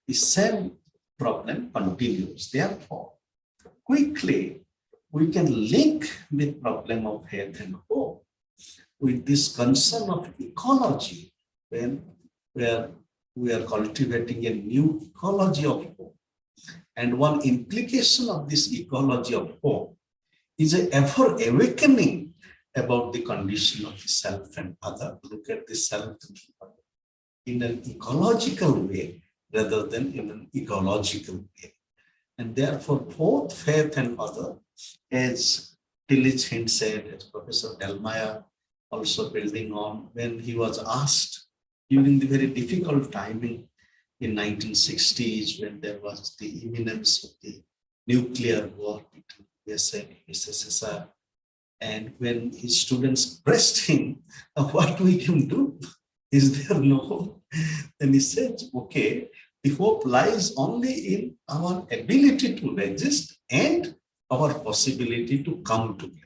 the same problem continues. Therefore, quickly, we can link the problem of health and hope with this concern of ecology, where we are cultivating a new ecology of hope. And one implication of this ecology of hope is an ever awakening about the condition of the self and other. Look at the self and other in an ecological way rather than in an ecological way. And therefore, both faith and other, as Tillich Hind said, as Professor Delmeyer also building on, when he was asked during the very difficult timing in 1960s, when there was the imminence of the nuclear war between USA and USSR, and when his students pressed him, what we can do? Is there no hope? Then he said, okay, the hope lies only in our ability to resist and our possibility to come together.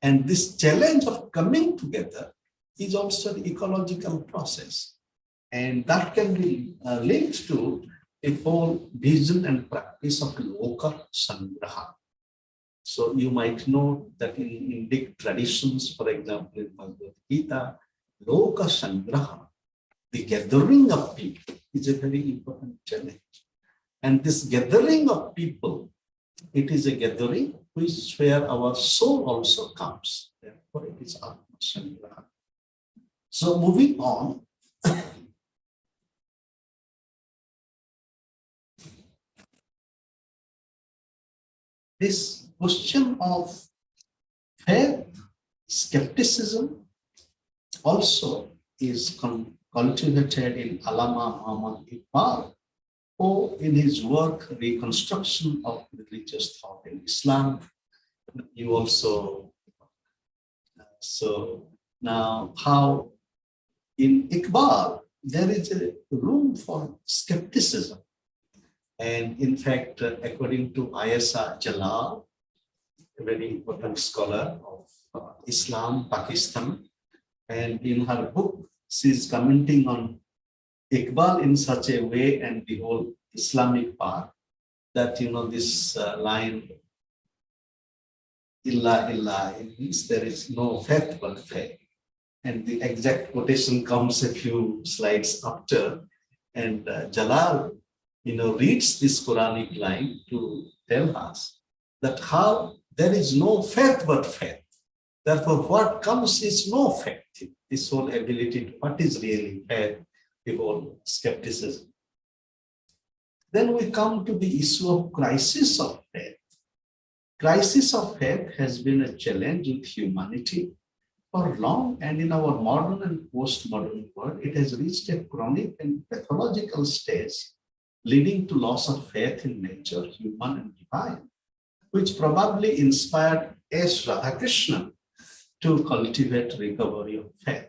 And this challenge of coming together is also the ecological process. And that can be linked to a whole vision and practice of loka sangraha. So you might know that in Indic traditions, for example, in Bhagavad Gita, loka sangraha, the gathering of people, is a very important challenge. And this gathering of people, it is a gathering which where our soul also comes. Therefore, it is Atma Sangraha. So moving on, this question of faith, skepticism also is cultivated in Allama Muhammad Iqbal, who in his work, Reconstruction of Religious Thought in Islam, you also, so now how in Iqbal, there is a room for skepticism. And in fact, according to Ayesha Jalal, a very important scholar of Islam, Pakistan, and in her book, she is commenting on Iqbal in such a way and the whole Islamic part that, you know, this line, Illa Illa, it means there is no faith but faith. And the exact quotation comes a few slides after. And Jalal, you know, reads this Quranic line to tell us that how there is no faith but faith. Therefore, what comes is no faith. This whole ability to what is really faith, the whole skepticism. Then we come to the issue of crisis of faith. Crisis of faith has been a challenge with humanity for long, and in our modern and postmodern world, it has reached a chronic and pathological stage, leading to loss of faith in nature, human and divine, which probably inspired S. Radhakrishnan to cultivate recovery of faith.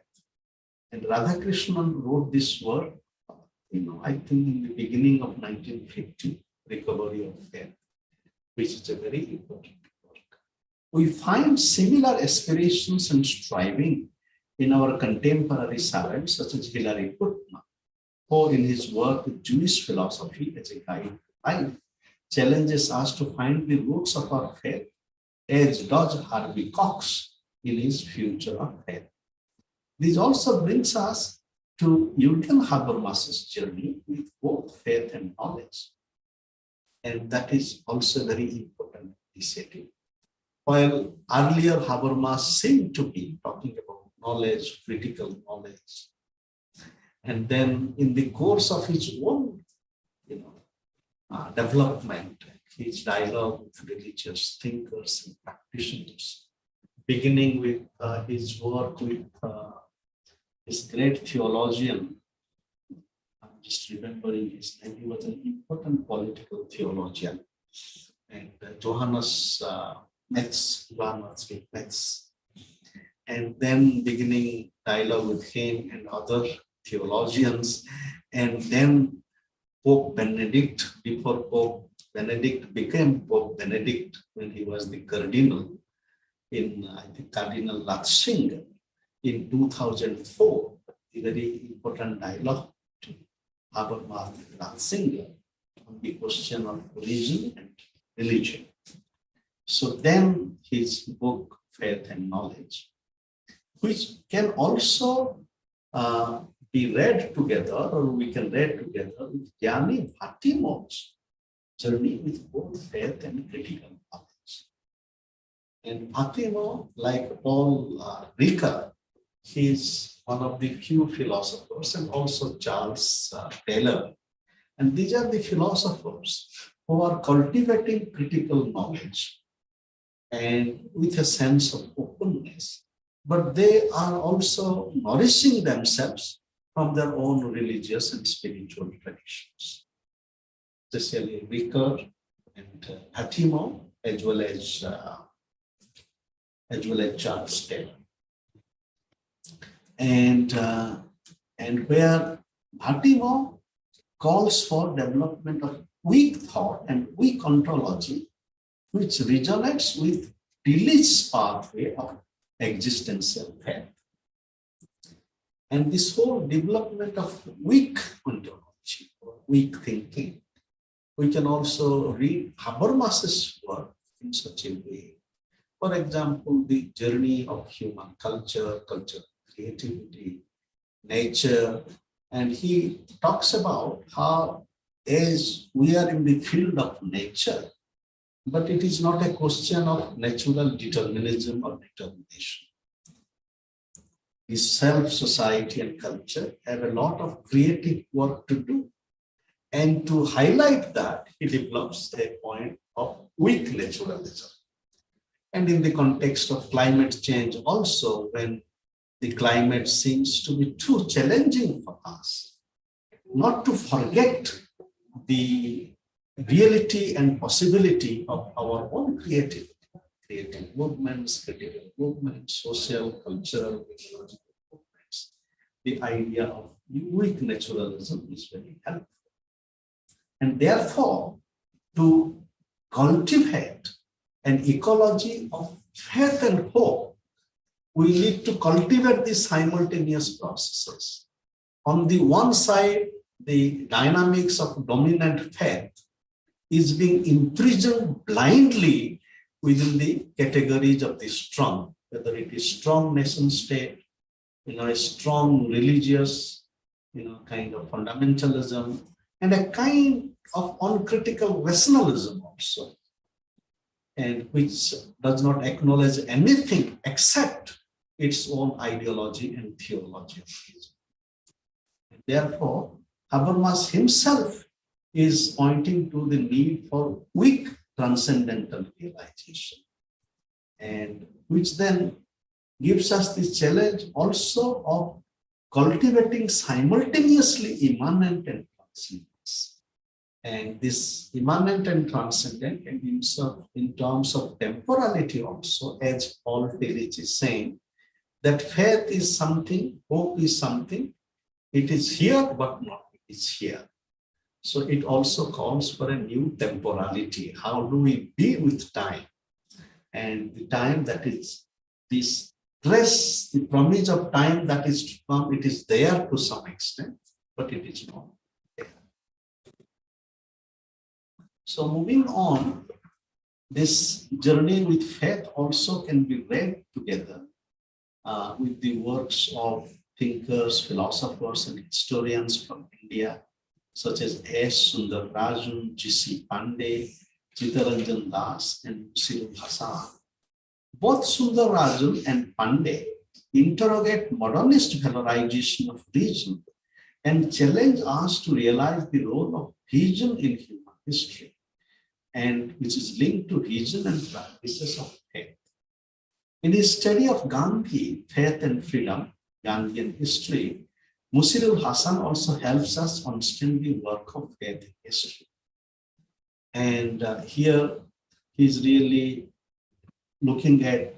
And Radhakrishnan wrote this work, you know, I think in the beginning of 1950, Recovery of Faith, which is a very important work. We find similar aspirations and striving in our contemporary savants, such as Hilary Putnam, who in his work with Jewish philosophy as a guide to life, challenges us to find the roots of our faith, as does Harvey Cox in his Future of Faith. This also brings us to Jürgen Habermas's journey with both faith and knowledge. And that is also very important initiative. While earlier Habermas seemed to be talking about knowledge, critical knowledge, and then in the course of his own, you know, development, his dialogue with religious thinkers and practitioners, beginning with his work with this great theologian, I'm just remembering his name, he was an important political theologian, and Johannes Metz, and then beginning dialogue with him and other theologians, and then Pope Benedict, before Pope Benedict became Pope Benedict, when he was the cardinal in, I think, Cardinal Ratzinger in 2004, a very important dialogue Habermas Singer on the question of religion and religion. So then his book, Faith and Knowledge, which can also be read together, or we can read together with Gianni Vattimo's journey with both faith and critical knowledge. And Vattimo, like Paul Ricoeur, he is one of the few philosophers, and also Charles Taylor. And these are the philosophers who are cultivating critical knowledge and with a sense of openness, but they are also nourishing themselves from their own religious and spiritual traditions. Especially Ricoeur and Vattimo, as well as Charles Taylor. And where Vattimo calls for development of weak thought and weak ontology, which resonates with Tillich's pathway of existential faith. And this whole development of weak ontology, or weak thinking, we can also read Habermas's work in such a way. For example, the journey of human culture, creativity, nature, and he talks about how, as we are in the field of nature, but it is not a question of natural determinism or determination. The self, society, and culture have a lot of creative work to do. And to highlight that, he develops a point of weak naturalism. And in the context of climate change also, when the climate seems to be too challenging for us, not to forget the reality and possibility of our own creativity, creative movements, critical movements, social, cultural, ecological movements. The idea of weak naturalism is very helpful. And therefore, to cultivate an ecology of faith and hope, we need to cultivate these simultaneous processes. On the one side, the dynamics of dominant faith is being imprisoned blindly within the categories of the strong, whether it is strong nation state, a strong religious, kind of fundamentalism, and a kind of uncritical rationalism also, and which does not acknowledge anything except its own ideology and theology of reason. Therefore, Habermas himself is pointing to the need for weak transcendental realization, and which then gives us the challenge also of cultivating simultaneously immanent and transcendence. And this immanent and transcendent, and in terms of temporality also, as Paul Tillich is saying, that faith is something, hope is something, it is here, but not it is here. So it also calls for a new temporality. How do we be with time? And the time that is this stress, the promise of time that is to come, it is there to some extent, but it is not there. So moving on, this journey with faith also can be read together with the works of thinkers, philosophers, and historians from India, such as S. Sundararajan, G.C. Pandey, Chittaranjan Das, and Musirul Hasan. Both Sundararajan and Pandey interrogate modernist valorization of reason and challenge us to realize the role of reason in human history, and which is linked to reason and practices of faith. In his study of Gandhi, Faith and Freedom, Gandhian History, Musirul Hasan also helps us understand the work of faith in history. And here he's really looking at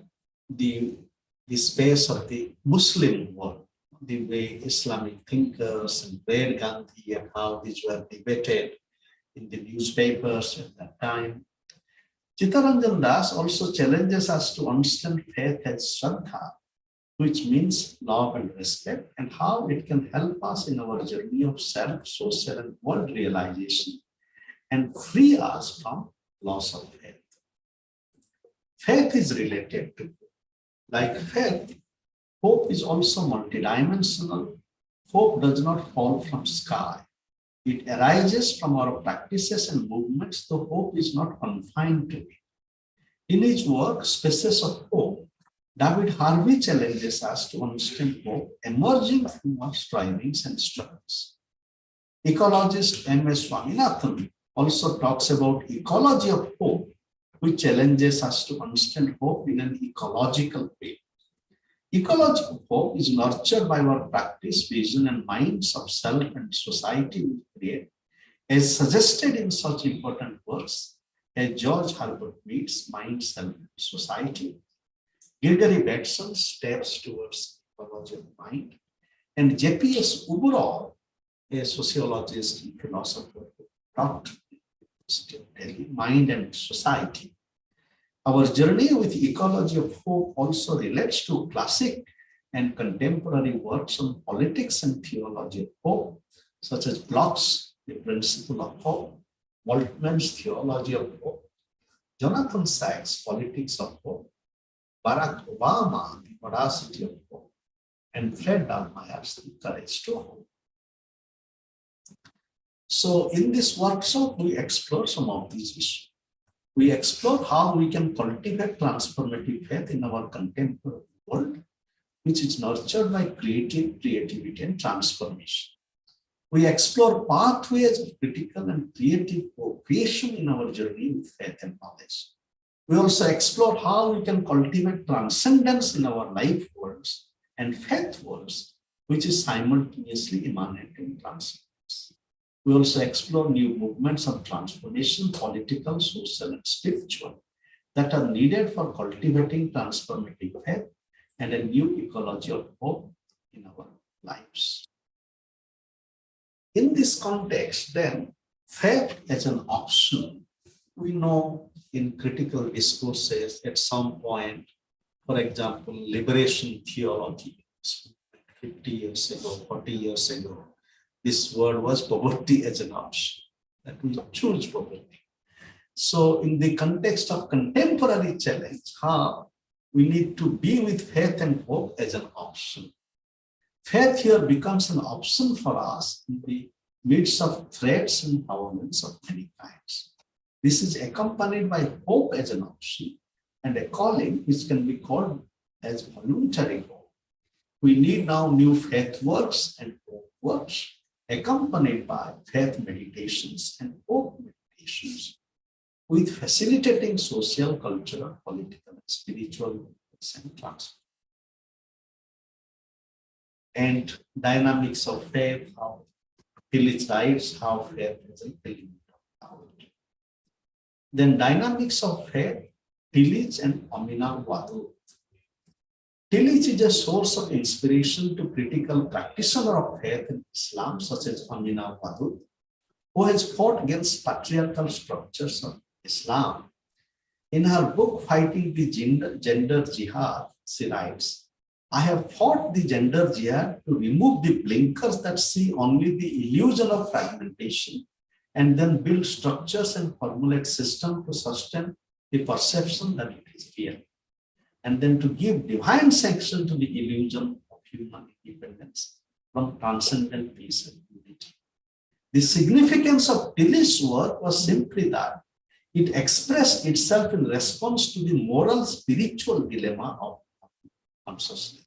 the space of the Muslim world, the way Islamic thinkers and read Gandhi and how these were debated in the newspapers at that time. Chittaranjan Das also challenges us to understand faith as Shraddha, which means love and respect, and how it can help us in our journey of self, social, and world realization and free us from loss of faith. Faith is related to, like faith, hope is also multidimensional. Hope does not fall from sky. It arises from our practices and movements, though hope is not confined to it. In his work, Spaces of Hope, David Harvey challenges us to understand hope emerging from our strivings and struggles. Ecologist M.S. Swaminathan also talks about ecology of hope, which challenges us to understand hope in an ecological way. Ecology of hope is nurtured by our practice, vision, and minds of self and society we create, as suggested in such important works as George Herbert Mead's Mind, Self, and Society, Gregory Bateson's Steps Towards Ecology of Mind, and J.P.S. Uberall, a sociologist and philosopher who taught at the University of Delhi, Mind and Society. Our journey with ecology of hope also relates to classic and contemporary works on politics and theology of hope, such as Bloch's The Principle of Hope, Moltmann's Theology of Hope, Jonathan Sachs' Politics of Hope, Barack Obama, The Audacity of Hope, and Fred Dallmeyer's The Courage to Hope. So in this workshop, we explore some of these issues. We explore how we can cultivate transformative faith in our contemporary world, which is nurtured by creativity and transformation. We explore pathways of critical and creative co-creation in our journey with faith and knowledge. We also explore how we can cultivate transcendence in our life worlds and faith worlds, which is simultaneously immanent in transcendence. We also explore new movements of transformation, political, social, and spiritual, that are needed for cultivating transformative faith and a new ecology of hope in our lives. In this context, then, faith as an option, we know in critical discourses at some point, for example, liberation theology, 50 years ago, 40 years ago, this word was poverty as an option, that we choose poverty. So in the context of contemporary challenge, how we need to be with faith and hope as an option. Faith here becomes an option for us in the midst of threats and empowerments of many kinds. This is accompanied by hope as an option and a calling which can be called as voluntary hope. We need now new faith works and hope works, accompanied by faith meditations and hope meditations, with facilitating social, cultural, political, and spiritual movements and transformation. And dynamics of faith, how Tillich writes how faith is an element of power. Then dynamics of faith, Tillich and Amina Wadud. Tillich is a source of inspiration to critical practitioners of faith in Islam, such as Amina Wadud, who has fought against patriarchal structures of Islam. In her book, Fighting the Gender Jihad, she writes, I have fought the gender jihad to remove the blinkers that see only the illusion of fragmentation and then build structures and formulate systems to sustain the perception that it is real, and then to give divine sanction to the illusion of human independence from transcendent peace and unity. The significance of Tillich's work was simply that it expressed itself in response to the moral spiritual dilemma of consciousness.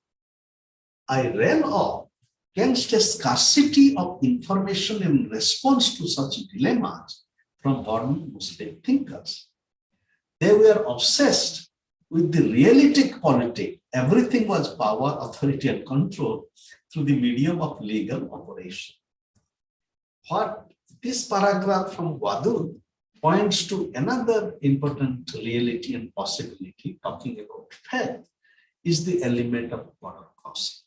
I ran off against a scarcity of information in response to such dilemmas from modern Muslim thinkers. They were obsessed with the realistic politic. Everything was power, authority, and control through the medium of legal operation. What this paragraph from Wadud points to another important reality and possibility, talking about faith, is the element of moral cause.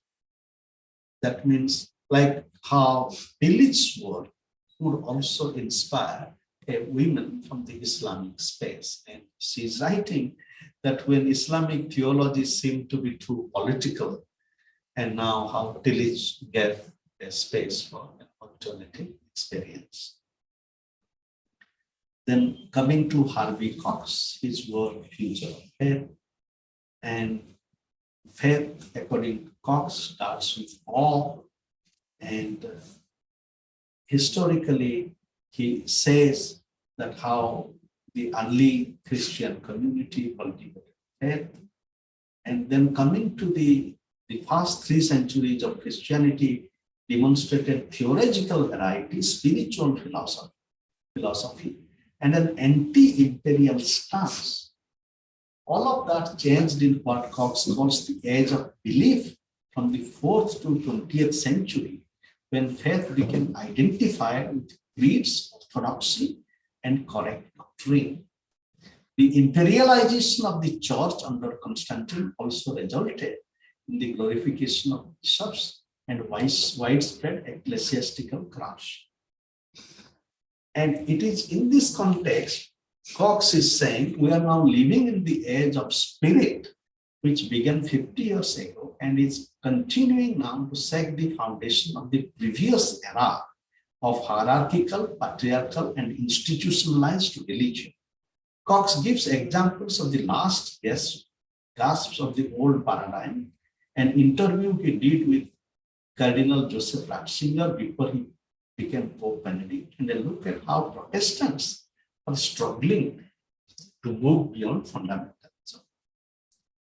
That means, like how Tillich's work would also inspire women from the Islamic space. And she's writing that when Islamic theology seemed to be too political, and now how tillage gave a space for an alternative experience. Then coming to Harvey Cox, his work Future of Faith, and faith, according to Cox, starts with awe, and historically, he says that how the early Christian community cultivated faith, and then coming to the first 3 centuries of Christianity demonstrated theological variety, spiritual philosophy, and an anti-imperial stance. All of that changed in what Cox calls the age of belief from the 4th to 20th century, when faith became identified with creeds, orthodoxy, and correct doctrine. The imperialization of the church under Constantine also resulted in the glorification of bishops and widespread ecclesiastical corruption. And it is in this context, Cox is saying we are now living in the age of spirit, which began 50 years ago and is continuing now to set the foundation of the previous era of hierarchical, patriarchal, and institutionalized religion. Cox gives examples of the last gasps of the old paradigm, an interview he did with Cardinal Joseph Ratzinger before he became Pope Benedict, and a look at how Protestants are struggling to move beyond fundamentalism.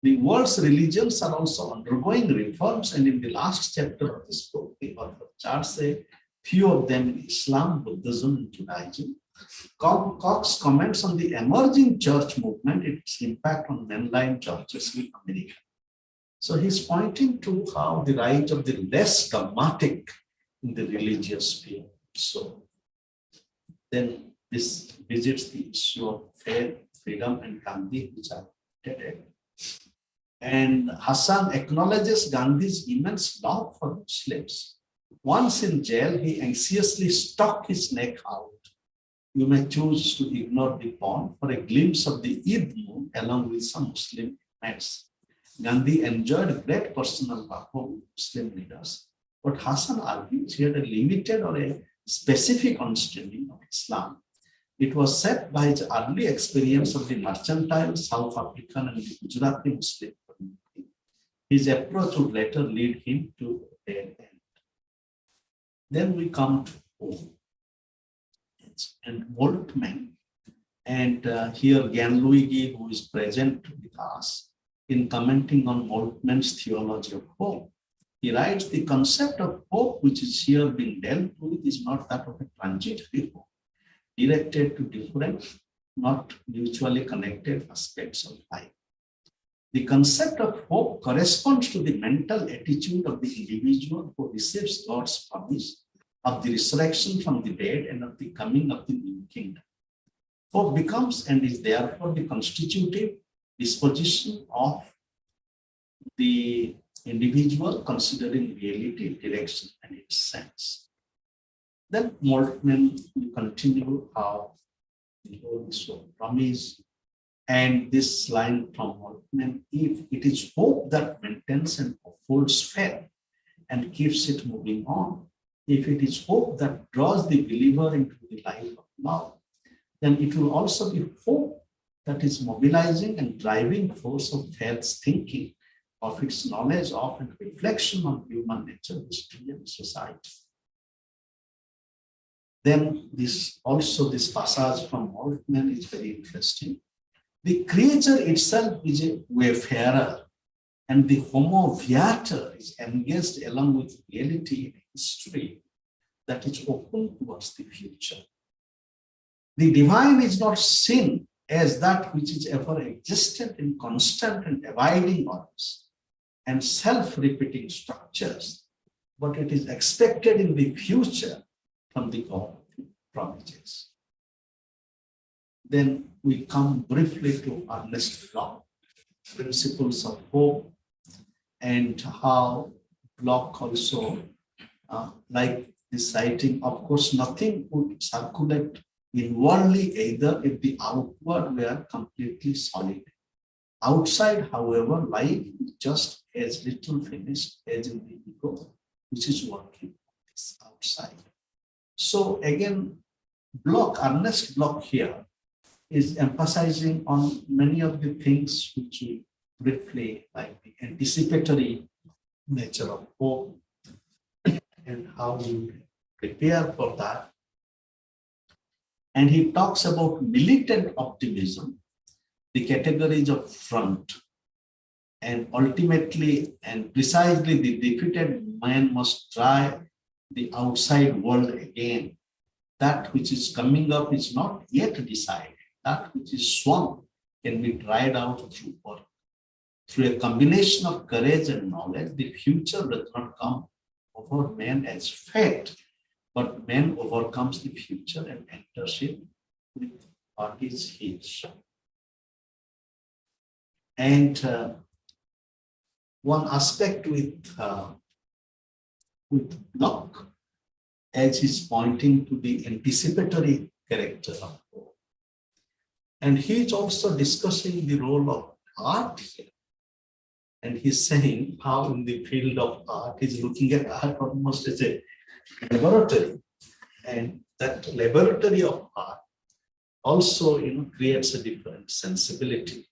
The world's religions are also undergoing reforms, and in the last chapter of this book, the author charts a few of them in Islam, Buddhism, and Judaism. Cox comments on the emerging church movement, its impact on mainline churches in America. So he's pointing to how the rise of the less dogmatic in the religious sphere. So then this visits the issue of faith, freedom, and Gandhi, which I stated. And Hassan acknowledges Gandhi's immense love for Muslims. Once in jail, he anxiously stuck his neck out. You may choose to ignore the poem for a glimpse of the Eid moon along with some Muslim events. Gandhi enjoyed great personal rapport with Muslim leaders, but Hassan argues he had a limited or a specific understanding of Islam. It was set by his early experience of the mercantile South African and the Gujarati Muslim community. His approach would later lead him to a dead end. Then we come to home and Moltmann. And here Gan Luigi, who is present with us, in commenting on Moltmann's theology of hope, he writes, the concept of hope which is here being dealt with is not that of a transitory hope, directed to different, not mutually connected aspects of life. The concept of hope corresponds to the mental attitude of the individual who receives God's promise of the resurrection from the dead and of the coming of the new kingdom. Hope becomes and is therefore the constitutive disposition of the individual considering reality, direction, and its sense. Then Moltmann will continue how the whole issue of promise, and this line from Moltmann, if it is hope that maintains and upholds faith and keeps it moving on, if it is hope that draws the believer into the life of love, then it will also be hope that is mobilizing and driving force of faith's thinking, of its knowledge of and reflection on human nature, history, and society. Then this passage from Moltmann is very interesting. The creature itself is a wayfarer, and the homo viator is engaged along with reality and history that is open towards the future. The divine is not seen as that which is ever existent in constant and abiding orders and self-repeating structures, but it is expected in the future from the God of promises. Then we come briefly to Ernest Bloch, Principles of Hope, and how Bloch also, like this writing, of course, nothing would circulate inwardly either if the outward were completely solid. Outside, however, life is just as little finished as in the ego, which is working this outside. So again, Ernest Bloch here is emphasizing on many of the things which we briefly, like the anticipatory nature of hope and how you prepare for that. And he talks about militant optimism, the categories of front, and ultimately and precisely the defeated man must try the outside world again. That which is coming up is not yet decided. That which is swung can be tried out through work. Through a combination of courage and knowledge, the future does not come over man as fate, but man overcomes the future and enters it with what is his. And one aspect with Bloch, as he's pointing to the anticipatory character of hope. And he's also discussing the role of art here. And he's saying how in the field of art, he's looking at art almost as a laboratory. And that laboratory of art also creates a different sensibility.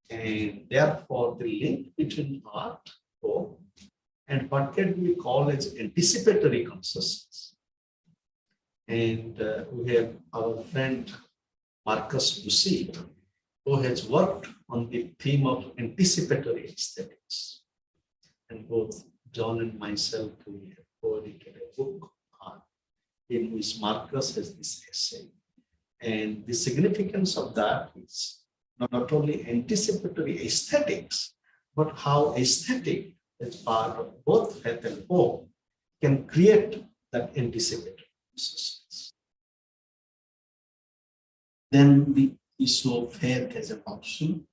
And therefore, the link between art, hope, and what can we call as anticipatory consciousness. And we have our friend Marcus Bussy, who has worked on the theme of anticipatory aesthetics. And both John and myself, we have co-edited a book in which Marcus has this essay. And the significance of that is not only anticipatory aesthetics, but how aesthetic as part of both faith and hope can create that anticipatory process. Then the issue of faith as an option,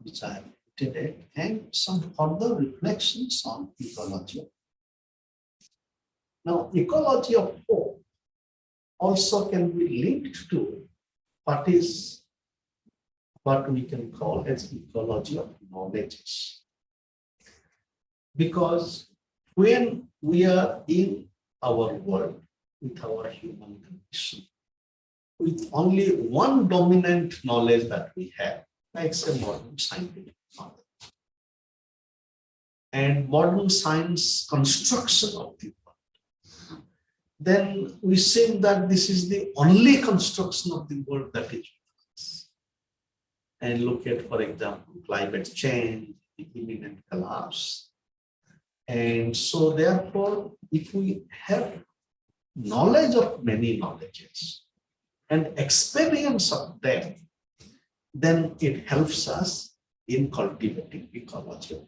which I have today, and some further reflections on ecology. Now, ecology of hope also can be linked to what we can call as ecology of knowledge. Because when we are in our world with our human condition, with only one dominant knowledge that we have, like say modern scientific knowledge, and modern science construction of the world, then we see that this is the only construction of the world that is with us. And look at, for example, climate change, the imminent collapse. And so therefore, if we have knowledge of many knowledges and experience of them, then it helps us in cultivating ecology.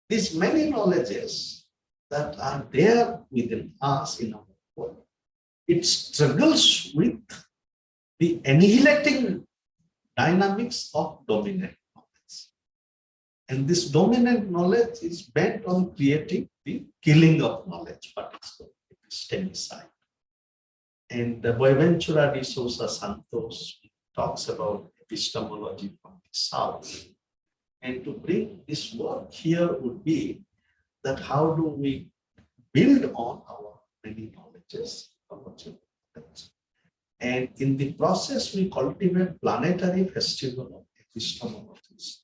These many knowledges that are there within us in our world, it struggles with the annihilating dynamics of dominant knowledge. And this dominant knowledge is bent on creating the killing of knowledge, but it's stemicide. And Boaventura de Sousa Santos talks about epistemology from the South. And to bring this work here would be that how do we build on our many knowledges, and in the process we cultivate planetary festival of epistemologies.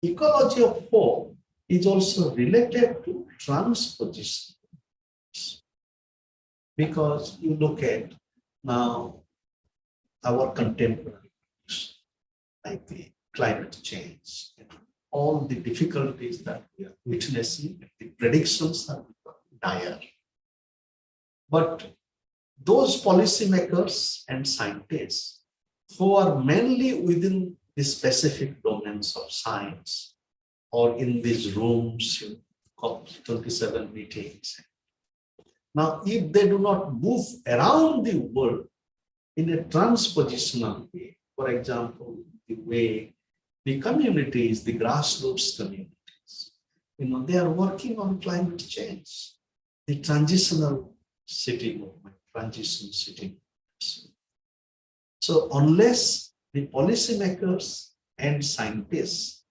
Ecology of hope is also related to transposition, because you look at now our contemporaries, like the climate change, all the difficulties that we are witnessing, the predictions are dire. But those policymakers and scientists who are mainly within the specific domains of science or in these rooms, in COP27 meetings, now if they do not move around the world in a transpositional way, for example, the way the communities, the grassroots communities, they are working on climate change, the transitional city movement, transition city movements. So unless the policymakers and scientists,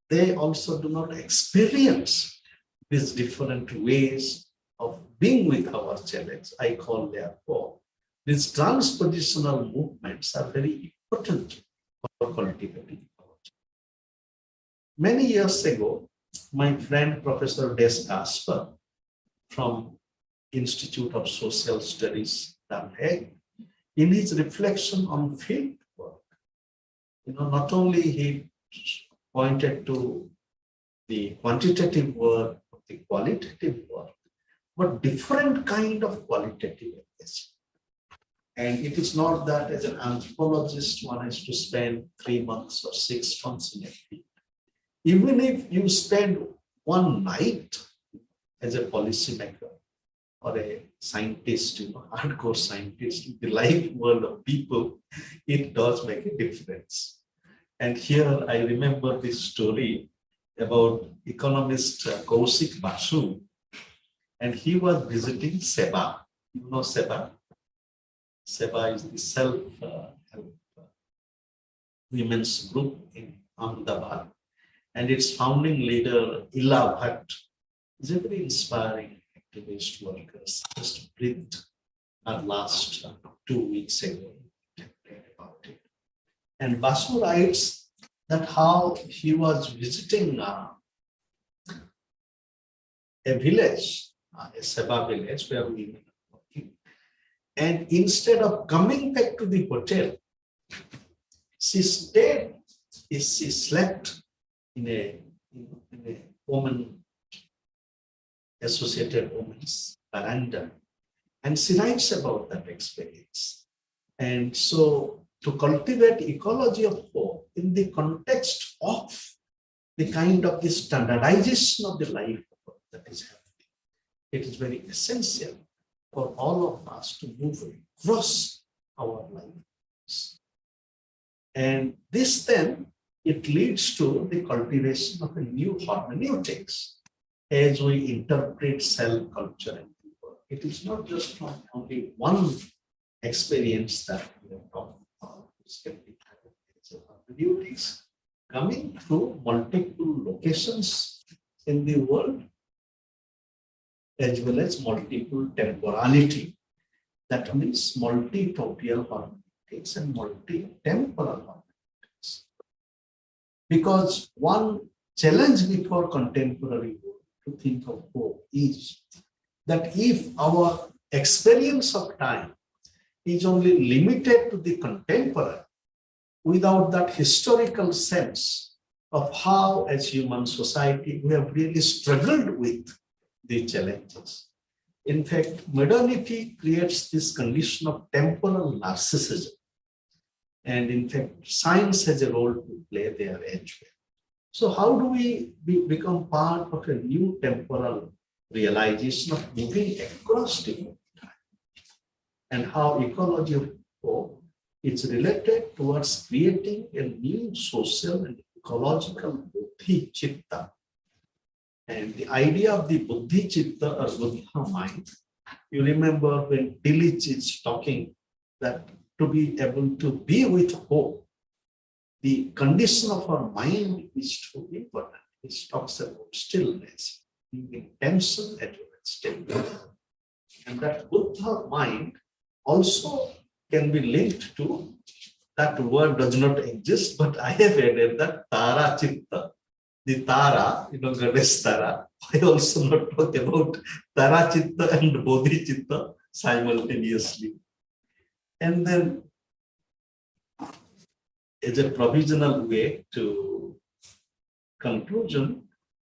they also do not experience these different ways of being with our challenge, I call therefore, these transpositional movements are very important for cultivating. Many years ago, my friend Professor Des Kasper from Institute of Social Studies, The Hague, in his reflection on field work, not only he pointed to the quantitative work, the qualitative work, but different kind of qualitative engagement. And it is not that as an anthropologist, one has to spend 3 months or 6 months in a field. Even if you spend one night as a policymaker or a scientist, hardcore scientist, in the life world of people, it does make a difference. And here I remember this story about economist Kaushik Basu, and he was visiting SEBA. You know SEBA? SEBA is the self-help women's group in Ahmedabad, and its founding leader, Ila Bhatt, is a very inspiring activist worker. Just breathed her last 2 weeks ago. About it. And Basu writes that how he was visiting a village, a Seba village where women are working. And instead of coming back to the hotel, she stayed, she slept in a woman, associated woman's veranda. And she writes about that experience. And so to cultivate ecology of hope in the context of the kind of the standardization of the life that is happening, it is very essential for all of us to move across our lives. And this then, it leads to the cultivation of a new hermeneutics as we interpret cell culture and people. It is not just from only one experience that we are talking about. It's hermeneutics coming through multiple locations in the world, as well as multiple temporality. That means multi-topial hermeneutics and multi-temporal hermeneutics. Because one challenge before contemporary world to think of hope is that if our experience of time is only limited to the contemporary, without that historical sense of how as human society we have really struggled with the challenges. In fact, modernity creates this condition of temporal narcissism. And in fact, science has a role to play there as well. So how do we become part of a new temporal realization of moving across different time? And how ecology of hope is related towards creating a new social and ecological buddhi chitta. And the idea of the buddhi chitta or buddha mind, you remember when Tillich is talking that to be able to be with hope, the condition of our mind is too important. It talks about stillness, intention as well as stillness. And that Buddha mind also can be linked to, that word does not exist, but I have added that Tara Chitta. The Tara, goddess Tara. I also not talk about Tara Chitta and Bodhi Chitta simultaneously. And then as a provisional way to conclusion,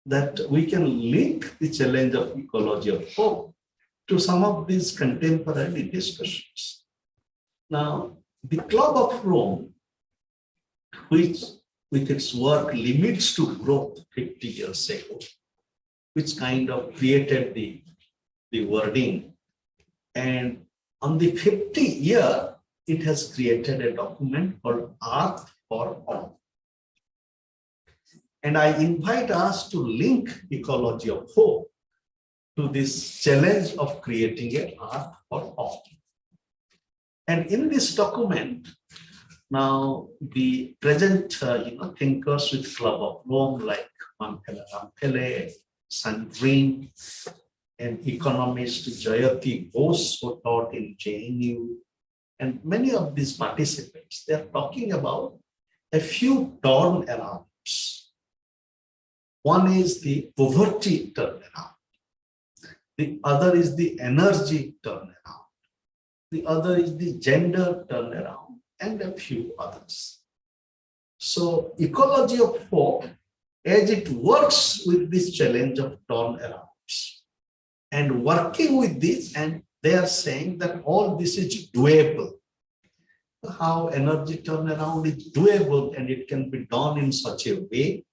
that we can link the challenge of ecology of hope to some of these contemporary discussions. Now, the Club of Rome, which with its work Limits to Growth 50 years ago, which kind of created the wording, and on the 50th year, it has created a document called Earth for All. And I invite us to link ecology of hope to this challenge of creating an Earth for All. And in this document, Now, the present, thinkers with Club of Rome like Rampele, Sandrine, and economist Jayati Bose, who taught in JNU, and many of these participants, they're talking about a few turnarounds. One is the poverty turnaround. The other is the energy turnaround. The other is the gender turnaround, and a few others. So, ecology of hope, as it works with this challenge of turnarounds and working with this, and they are saying that all this is doable. How energy turnaround is doable, and it can be done in such a way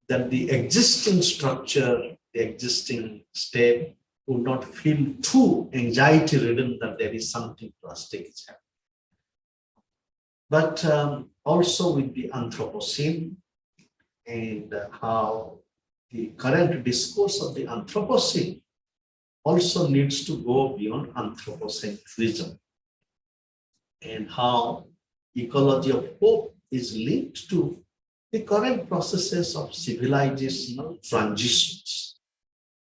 that the existing structure, the existing state would not feel too anxiety-ridden that there is something drastic is happening. But also with the Anthropocene and how the current discourse of the Anthropocene also needs to go beyond anthropocentrism, and how ecology of hope is linked to the current processes of civilizational transitions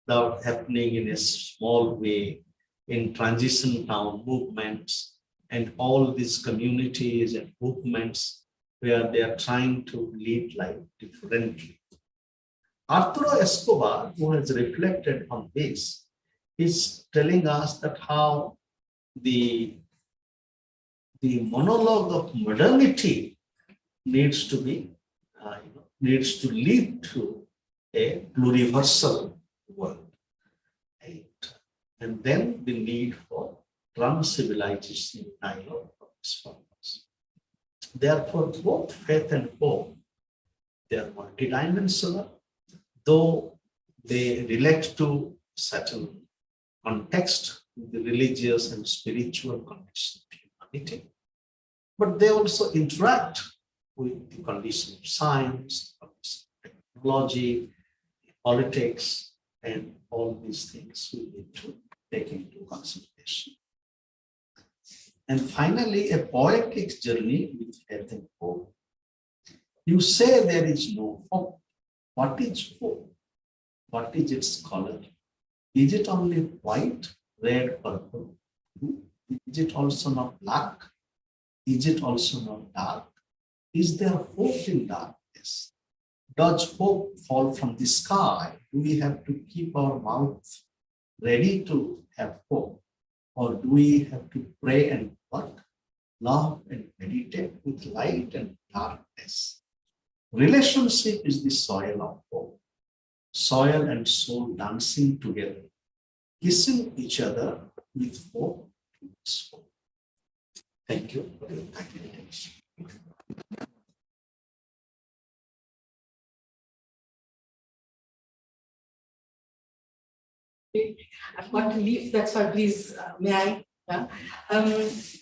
that are happening in a small way in transition town movements and all these communities and movements where they are trying to lead life differently. Arturo Escobar, who has reflected on this, is telling us that how the monologue of modernity needs to be needs to lead to a pluriversal world, right? And then the need for trans-civilization dialogue for this purpose. Therefore, both faith and hope, they are multidimensional, though they relate to certain context, the religious and spiritual context of humanity, but they also interact with the condition of science, technology, politics, and all these things we need to take into consideration. And finally, a poetic journey with faith and hope. You say there is no hope. What is hope? What is its color? Is it only white, red, purple? Is it also not black? Is it also not dark? Is there hope in darkness? Does hope fall from the sky? Do we have to keep our mouths ready to have hope? Or do we have to pray and work, love and meditate with light and darkness? Relationship is the soil of hope. Soil and soul dancing together, kissing each other with hope. Thank you for your attention. I've got to leave, that's why please, may I? Yeah.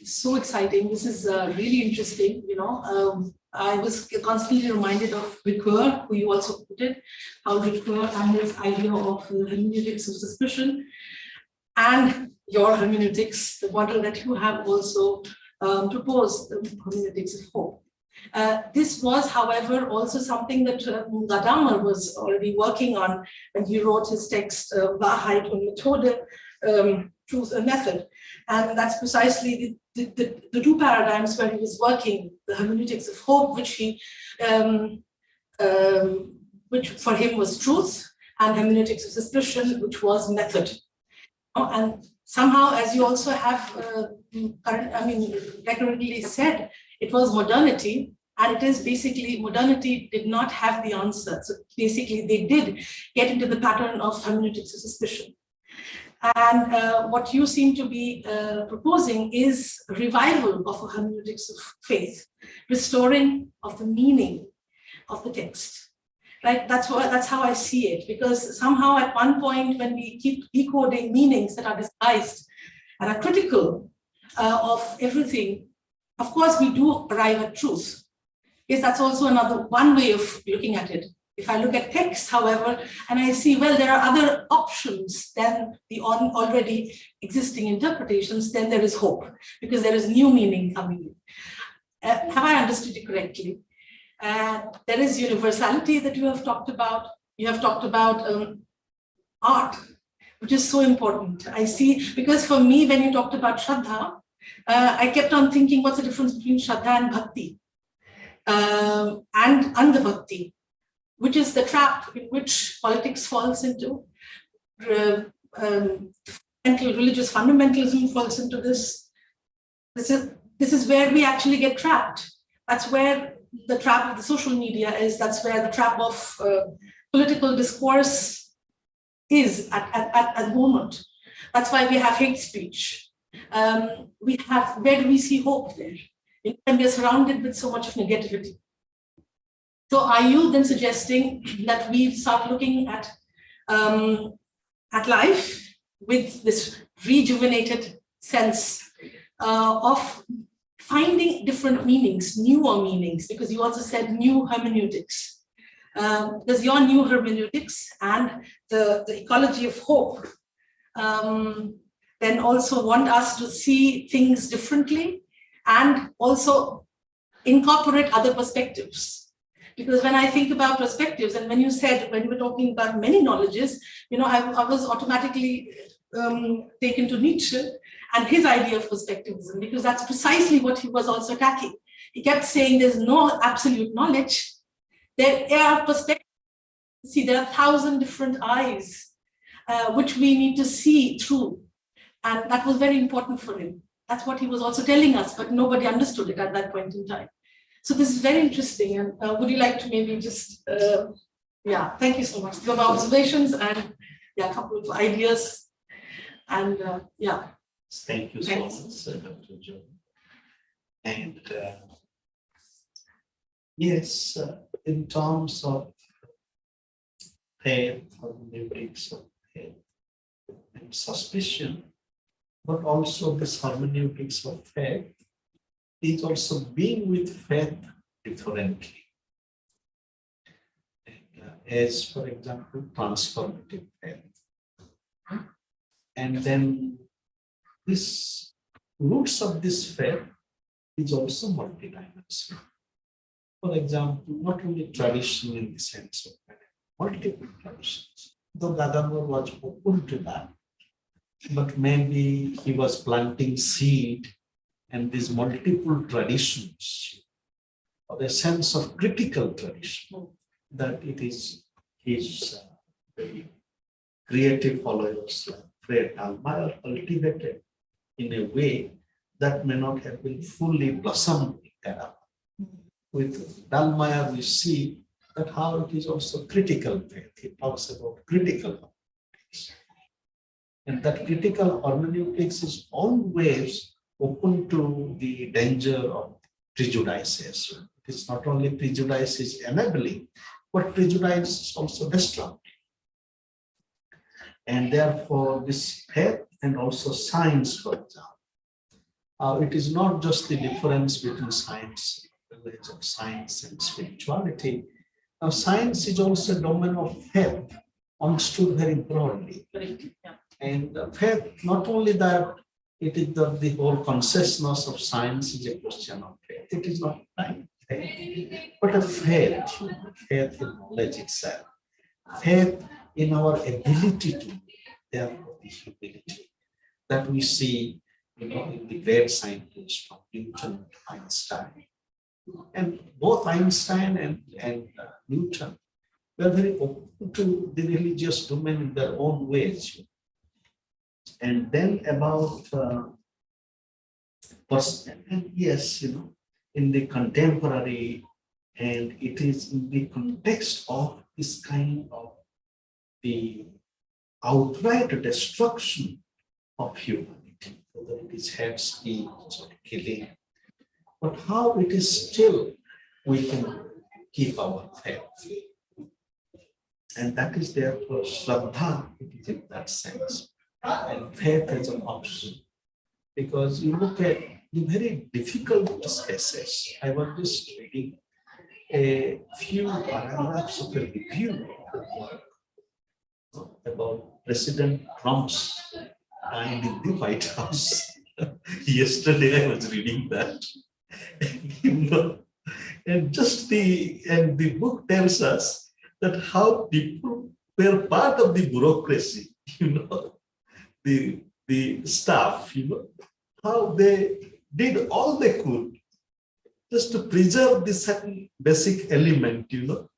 So exciting. This is really interesting, I was constantly reminded of Ricoeur, who you also quoted, how Ricoeur and his idea of hermeneutics of suspicion and your hermeneutics, the model that you have also proposed, the hermeneutics of hope. This was, however, also something that Gadamer was already working on when he wrote his text, Wahrheit und Methode, Truth and Method. And that's precisely the two paradigms where he was working, the hermeneutics of hope, which for him was truth, and hermeneutics of suspicion, which was method. And somehow, as you also have regularly said, it was modernity, and it is basically modernity did not have the answer. So basically, they did get into the pattern of hermeneutics of suspicion. And what you seem to be proposing is revival of a hermeneutics of faith, restoring of the meaning of the text. Right? That's how I see it, because somehow at one point when we keep decoding meanings that are disguised and are critical of everything, of course we do arrive at truth. Yes, that's also one way of looking at it. If I look at text, however, and I see, well, there are other options than the already existing interpretations, then there is hope, because there is new meaning coming in. Have I understood it correctly? There is universality that you have talked about. You have talked about art, which is so important. I see, because for me, when you talked about Shraddha, I kept on thinking, what's the difference between Shraddha and Bhakti? And Andha which is the trap in which politics falls into. Religious fundamentalism falls into this. This is where we actually get trapped. That's where the trap of the social media is. That's where the trap of political discourse is at the moment. That's why we have hate speech. Where do we see hope there? When we are surrounded with so much of negativity. So are you then suggesting that we start looking at life with this rejuvenated sense of finding different meanings, newer meanings, because you also said new hermeneutics. Does your new hermeneutics and the ecology of hope then also want us to see things differently and also incorporate other perspectives? Because when I think about perspectives, and when you were talking about many knowledges, I was automatically taken to Nietzsche and his idea of perspectivism, because that's precisely what he was also attacking. He kept saying there's no absolute knowledge. There are perspectives. See, there are 1,000 different eyes, which we need to see through. And that was very important for him. That's what he was also telling us, but nobody understood it at that point in time. So this is very interesting. And would you like to maybe just, thank you so much. Your observations and a couple of ideas. And Thank you so much, Dr. Joe. And yes, in terms of faith, hermeneutics of faith and suspicion, but also this hermeneutics of faith is also being with faith differently. And, as, for example, transformative faith. And then this roots of this faith is also multidimensional. For example, not only tradition in the sense of multiple traditions, though Gadadhar was open to that, but maybe he was planting seed and these multiple traditions, or a sense of critical tradition, that it is his very creative followers like Fred Dallmayr cultivated in a way that may not have been fully blossomed in Canada. With Dallmayr, we see that how it is also critical faith. He talks about critical hermeneutics. And that critical hermeneutics is always open to the danger of prejudices. It is not only prejudice is enabling, but prejudice is also destructive. And therefore, this faith and also science, for example, it is not just the difference between science, religion, science and spirituality. Now, science is also a domain of faith, understood very broadly. And faith, not only that it is the whole consciousness of science is a question of faith. It is not blind faith, but a faith in knowledge itself, faith in our ability to, therefore the humility that we see, in the great scientists from Newton to Einstein. And both Einstein and Newton were very open to the religious domain in their own ways. And then about and yes, in the contemporary, and it is in the context of this kind of the outright destruction of humanity, whether it is hate speech or killing, but how it is still we can keep our faith. And that is therefore Shraddha, it is in that sense. And faith as an option. Because you look at the very difficult spaces. I was just reading a few paragraphs of a review about President Trump's time in the White House. Yesterday I was reading that. You know, and the book tells us that how people were part of the bureaucracy, you know, the staff, you know, how they did all they could just to preserve this certain basic element, you know,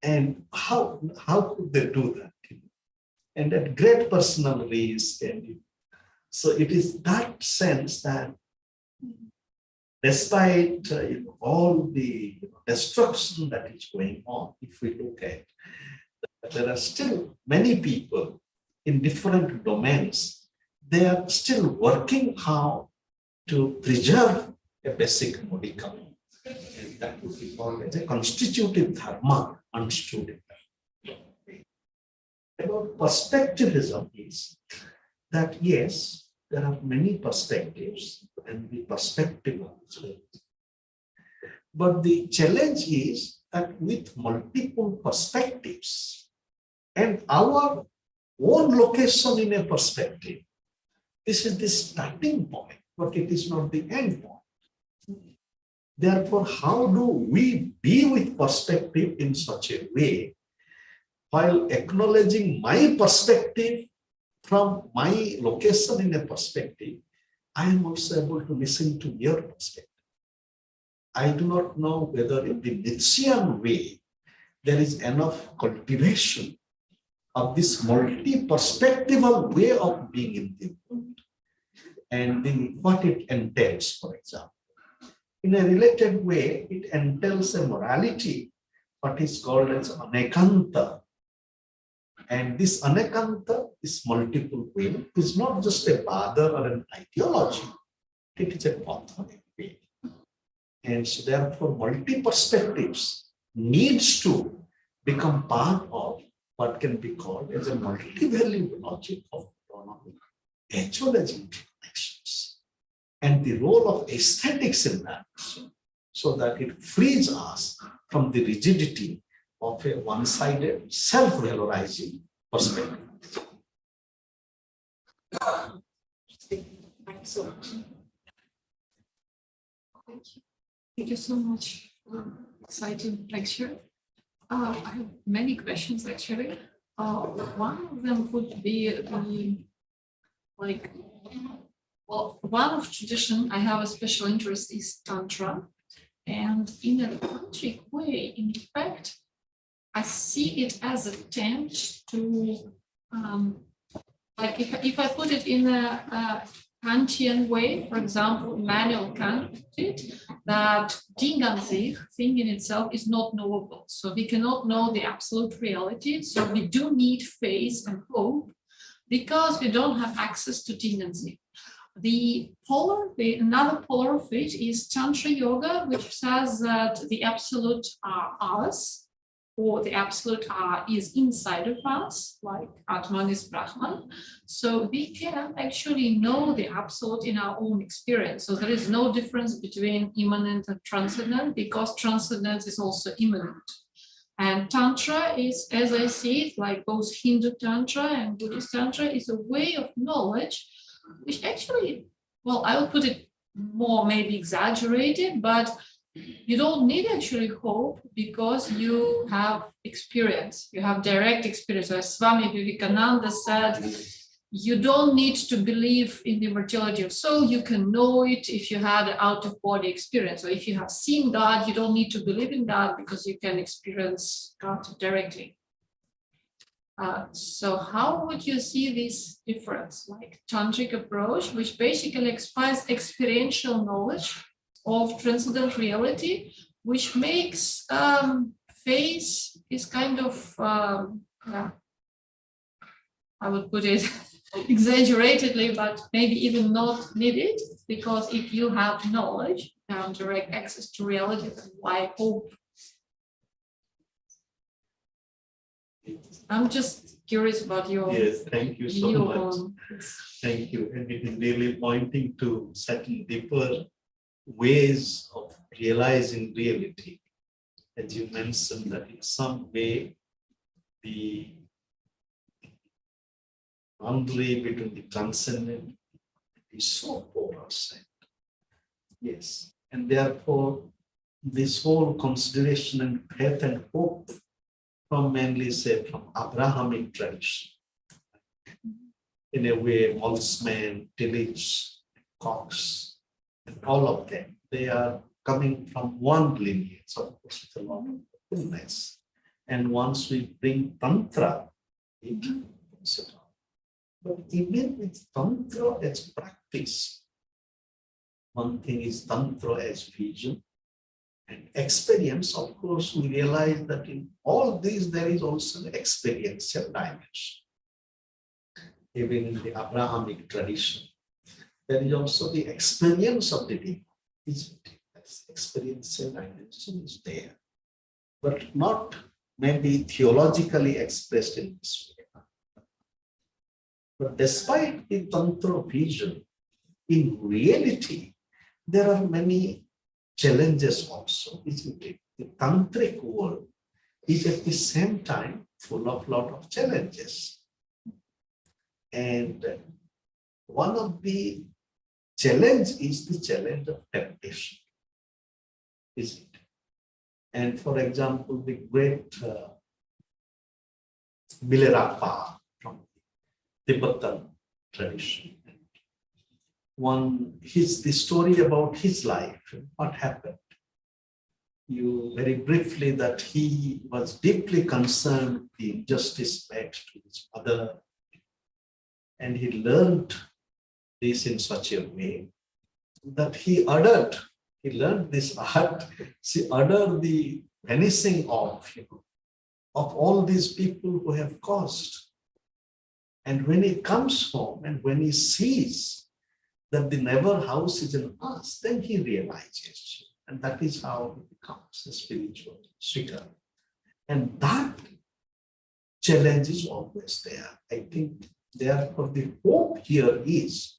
and how could they do that? You know? And at great personal risk, and so it is that sense that despite all the destruction that is going on, if we look at, there are still many people in different domains. They are still working how to preserve a basic modicum. And that would be called as a constitutive dharma, understood in that way. About perspectivism is that yes, there are many perspectives and the perspective as well. But the challenge is that with multiple perspectives and our own location in a perspective, this is the starting point, but it is not the end point. Therefore, how do we be with perspective in such a way while acknowledging my perspective from my location in a perspective, I am also able to listen to your perspective. I do not know whether in the Nietzschean way, there is enough cultivation of this multi-perspectival way of being in the world and what it entails, for example. In a related way, it entails a morality, what is called as anekanta. And this anekanta, this multiple will, is not just a bother or an ideology, it is a pathologic way. And so therefore, multi-perspectives needs to become part of what can be called as a multi-value logic of economy, as well as interconnections, and the role of aesthetics in that, so that it frees us from the rigidity of a one-sided, self-valorizing perspective. Thanks so much. Thank you so much for exciting lecture. I have many questions actually. One of them would be one of tradition I have a special interest is Tantra. And in a tantric way, in fact, I see it as an attempt to, if I put it in a Kantian way, for example, Immanuel Kant put it, that Ding an sich, thing in itself, is not knowable. So we cannot know the absolute reality. So we do need faith and hope because we don't have access to Ding an sich. Another polar of it is Tantra Yoga, which says that the absolute are us, or the absolute is inside of us, like Atman is Brahman. So we can actually know the absolute in our own experience. So there is no difference between immanent and transcendent, because transcendence is also immanent. And Tantra is, as I see it, like both Hindu Tantra and Buddhist Tantra, is a way of knowledge, which actually, well, I will put it more maybe exaggerated, but you don't need actually hope because you have experience, you have direct experience. So as Swami Vivekananda said, you don't need to believe in the immortality of soul, you can know it if you had an out-of-body experience. So if you have seen God, you don't need to believe in God because you can experience God directly. So how would you see this difference, like tantric approach, which basically explains experiential knowledge of transcendent reality, which makes faith is kind of, I would put it exaggeratedly, but maybe even not needed, because if you have knowledge and direct access to reality, then why hope? I'm just curious about your Yes, thank you so view much. on this. Thank you. And it is really pointing to certain deeper ways of realizing reality. As you mentioned, that in some way, the boundary between the transcendent is so porous. Yes, And therefore, this whole consideration and faith and hope from mainly say from Abrahamic tradition. In a way, Maltzman, Tillich, Cox, and all of them, they are coming from one lineage, of course, with a lot of fullness. And once we bring Tantra, it comes around. But even with Tantra as practice, one thing is Tantra as vision and experience. Of course, we realize that in all these, there is also an experiential dimension. Even in the Abrahamic tradition, there is also the experience of the divine. Experiential dimension is there, but not maybe theologically expressed in this way. But despite the Tantra vision, in reality, there are many challenges also, isn't it? The tantric world is at the same time full of lot of challenges. And one of the challenge is the challenge of temptation, is it? And for example, the great Milarepa from Tibetan tradition. The story about his life, what happened. You very briefly that he was deeply concerned with the injustice made to his mother. And he learned this in such a way that he learned this art, he ordered the vanishing of all these people who have caused. And when he comes home and when he sees that the neighbor house is an us, then he realizes. And that is how he becomes a spiritual seeker. And that challenge is always there. I think therefore the hope here is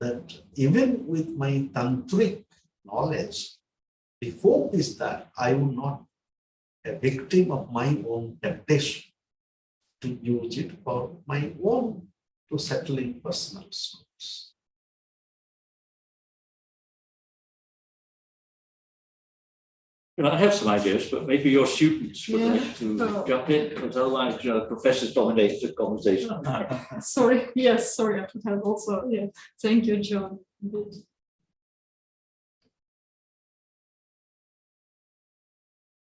that even with my tantric knowledge, the hope is that I will not be a victim of my own temptation to use it for my own to settling personal souls. I have some ideas, but maybe your students would like to jump in, because otherwise, professors dominate the conversation. Sorry, yes, sorry, I would have also, yeah. Thank you, John. Good.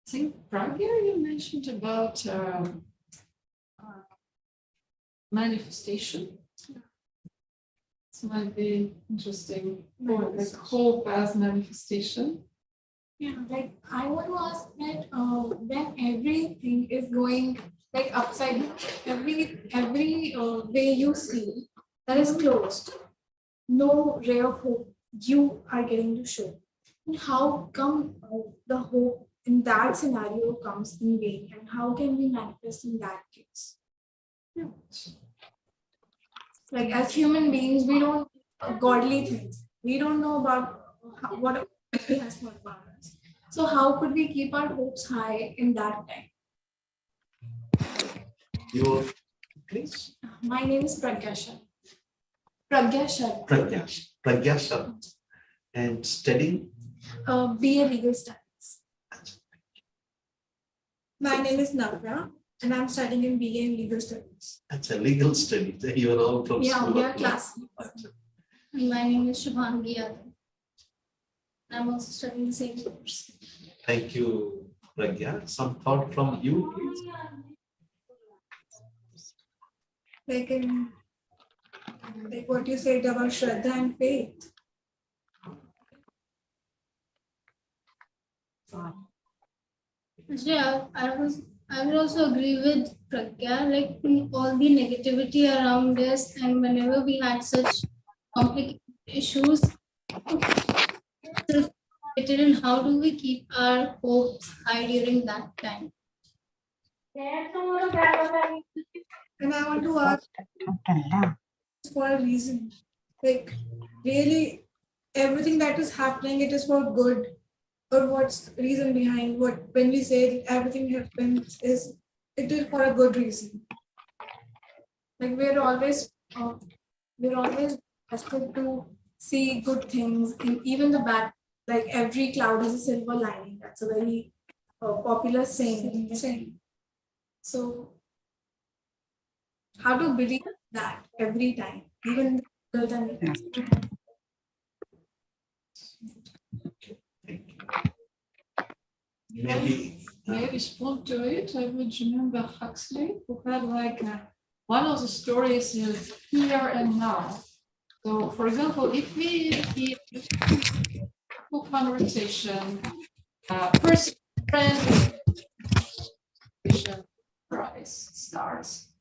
I think Pragya, you mentioned about manifestation. This might be interesting, or like hope as manifestation. Yeah, like I want to ask that when everything is going like upside down, every way you see that is closed, no ray of hope you are getting to show. And how come the hope in that scenario comes in vain, and how can we manifest in that case? Yeah. Like as human beings, we don't know godly things. We don't know about what he has thought about us. So how could we keep our hopes high in that time? Your, please? My name is Pragyasha. Pragyasha. Pragyasha. And studying? BA Legal Studies. My name is Navya, and I'm studying in BA in Legal Studies. That's a legal study. You are all from Yeah, school. we are classmates. My name is Shubhangi Yadav. I'm also studying the same course. Thank you, Pragya. Some thought from you, please. Like what you said about Shraddha and faith. Actually, I would also agree with Pragya, like all the negativity around us, and whenever we had such complicated issues, and how do we keep our hopes high during that time? And I want to ask for a reason. Like really everything that is happening, it is for good. Or what's the reason behind what when we say everything happens is it is for a good reason. Like we're always tested to see good things in even the bad. like every cloud has a silver lining. That's a very popular saying. So how to believe that every time, even the time. Maybe May I respond to it? I would remember Huxley, who had like one of the stories is here and now. So, for example, if we give a conversation, person, friend, price, stars,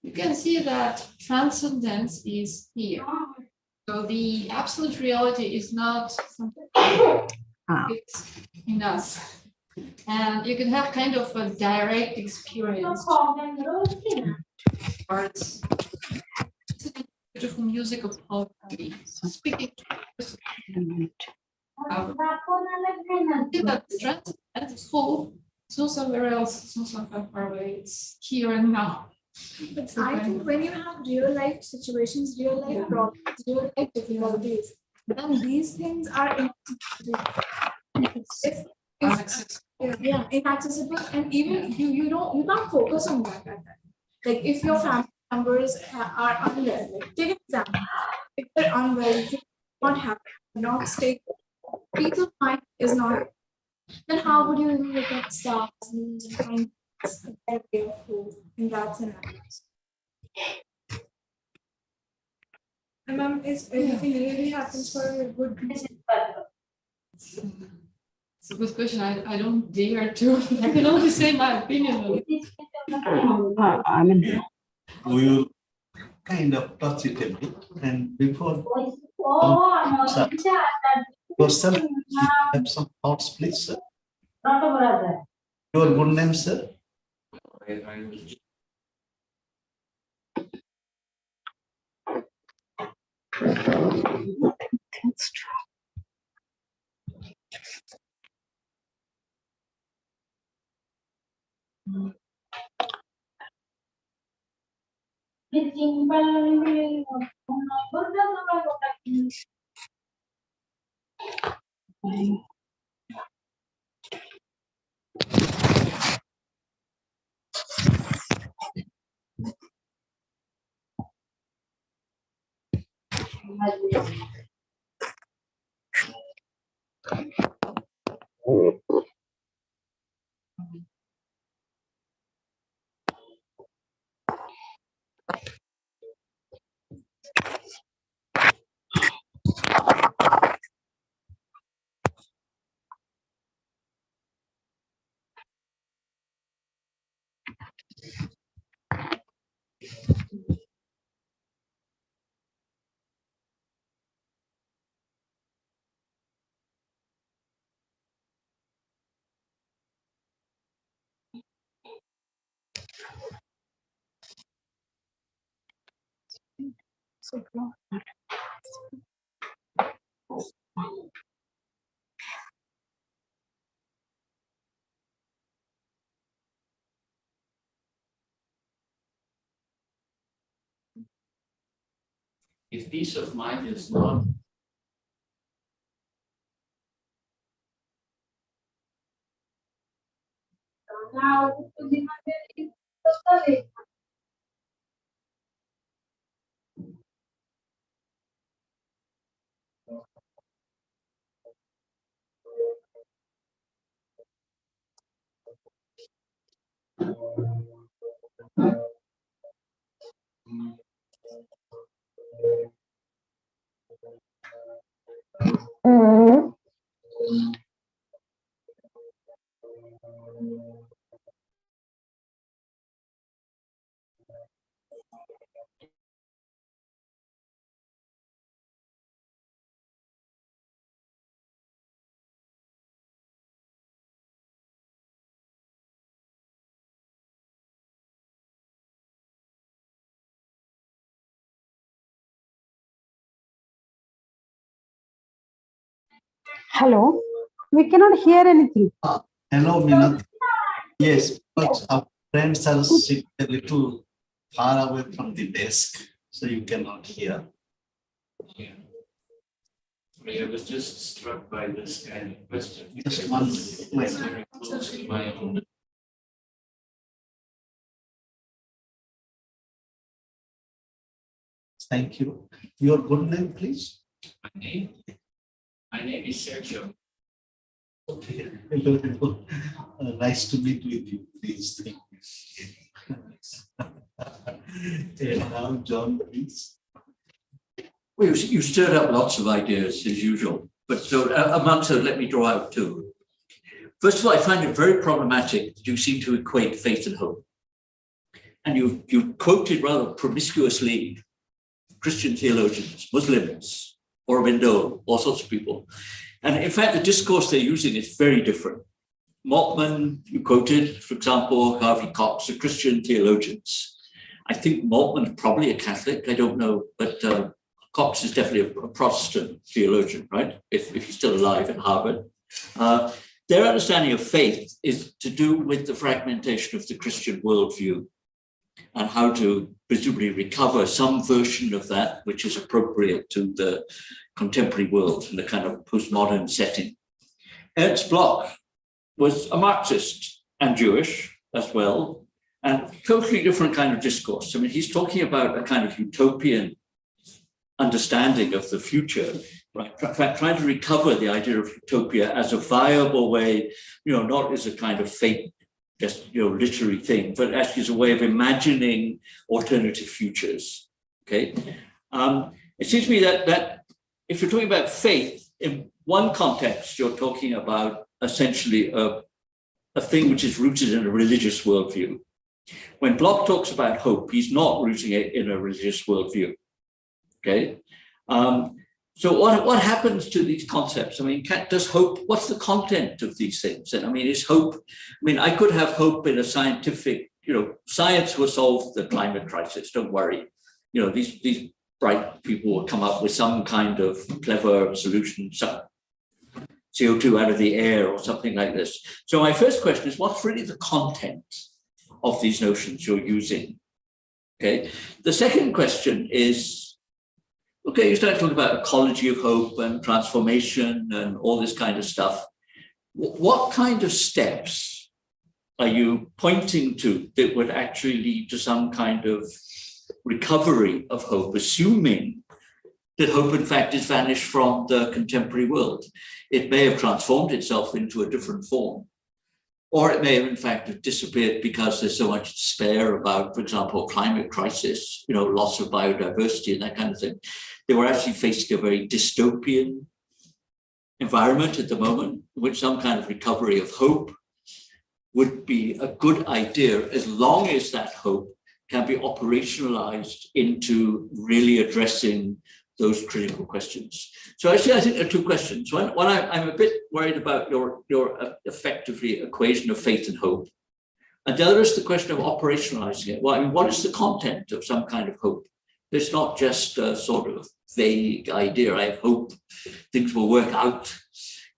you can see that transcendence is here. So the absolute reality is not something it's in us. And you can have kind of a direct experience. Arts, beautiful music of poetry, speaking to that transcendence is full. It's not somewhere else, it's not somewhere far away, it's here and now. But I think when you have real life situations, real life problems, real life difficulties, then these things are inaccessible, and even you can't focus on that at that. Like if your family members are unwell, like take an example. If they're unwell, if you're not happy, not stable, peace of mind is not. Then how would you even look at stars, moons, and find a better way of hope in that scenario? And ma'am, is everything really happens for a good reason? It's a good question. I don't dare to. I can only say my opinion on it. we will kind of touch it a bit. And before yourself, you have some thoughts, please, sir. Your good name, sir. If peace of mind is not Hello, we cannot hear anything. Hello, Minath. Yes, but our friends are sitting a little far away from the desk, so you cannot hear. I was just struck by this kind of question. Just one It's very close to my own. Thank you. Your good name, please. My name is Sergio. Okay. Hello, hello. Nice to meet with you. Please. Thank you. And now, John, please. Well, you stirred up lots of ideas as usual, but so among so let me draw out two. First of all, I find it very problematic that you seem to equate faith and hope. And you quoted rather promiscuously Christian theologians, Muslims, Aurobindo, all sorts of people. And in fact, the discourse they're using is very different. Moltmann, you quoted, for example, Harvey Cox, are Christian theologians. I think Moltmann probably a Catholic, I don't know, but Cox is definitely a Protestant theologian, right? If he's still alive at Harvard. Their understanding of faith is to do with the fragmentation of the Christian worldview and how to presumably recover some version of that which is appropriate to the contemporary world in a kind of postmodern setting. Ernst Bloch was a Marxist and Jewish as well, and totally different kind of discourse. I mean, he's talking about a kind of utopian understanding of the future, right? Trying to recover the idea of utopia as a viable way, not as a kind of fake, just literary thing, but actually as a way of imagining alternative futures. Okay, it seems to me that if you're talking about faith in one context, you're talking about essentially a thing which is rooted in a religious worldview. When Bloch talks about hope, he's not rooting it in a religious worldview. Okay, so what happens to these concepts? I mean, does hope? What's the content of these things? And I mean, is hope? I mean, I could have hope in a scientific. Science will solve the climate crisis. Don't worry. These bright people will come up with some kind of clever solution, some CO2 out of the air or something like this. So my first question is, what's really the content of these notions you're using? Okay. The second question is, okay, you start talking about ecology of hope and transformation and all this kind of stuff. What kind of steps are you pointing to that would actually lead to some kind of recovery of hope, assuming that hope, in fact, is vanished from the contemporary world? It may have transformed itself into a different form, or it may have, in fact, have disappeared because there's so much despair about, for example, climate crisis, loss of biodiversity and that kind of thing. They were actually facing a very dystopian environment at the moment, in which some kind of recovery of hope would be a good idea, as long as that hope can be operationalized into really addressing those critical questions. So actually, I think there are two questions. One, I'm a bit worried about your effectively equation of faith and hope. And the other is the question of operationalizing it. Well, I mean, what is the content of some kind of hope? It's not just a sort of vague idea. I hope things will work out.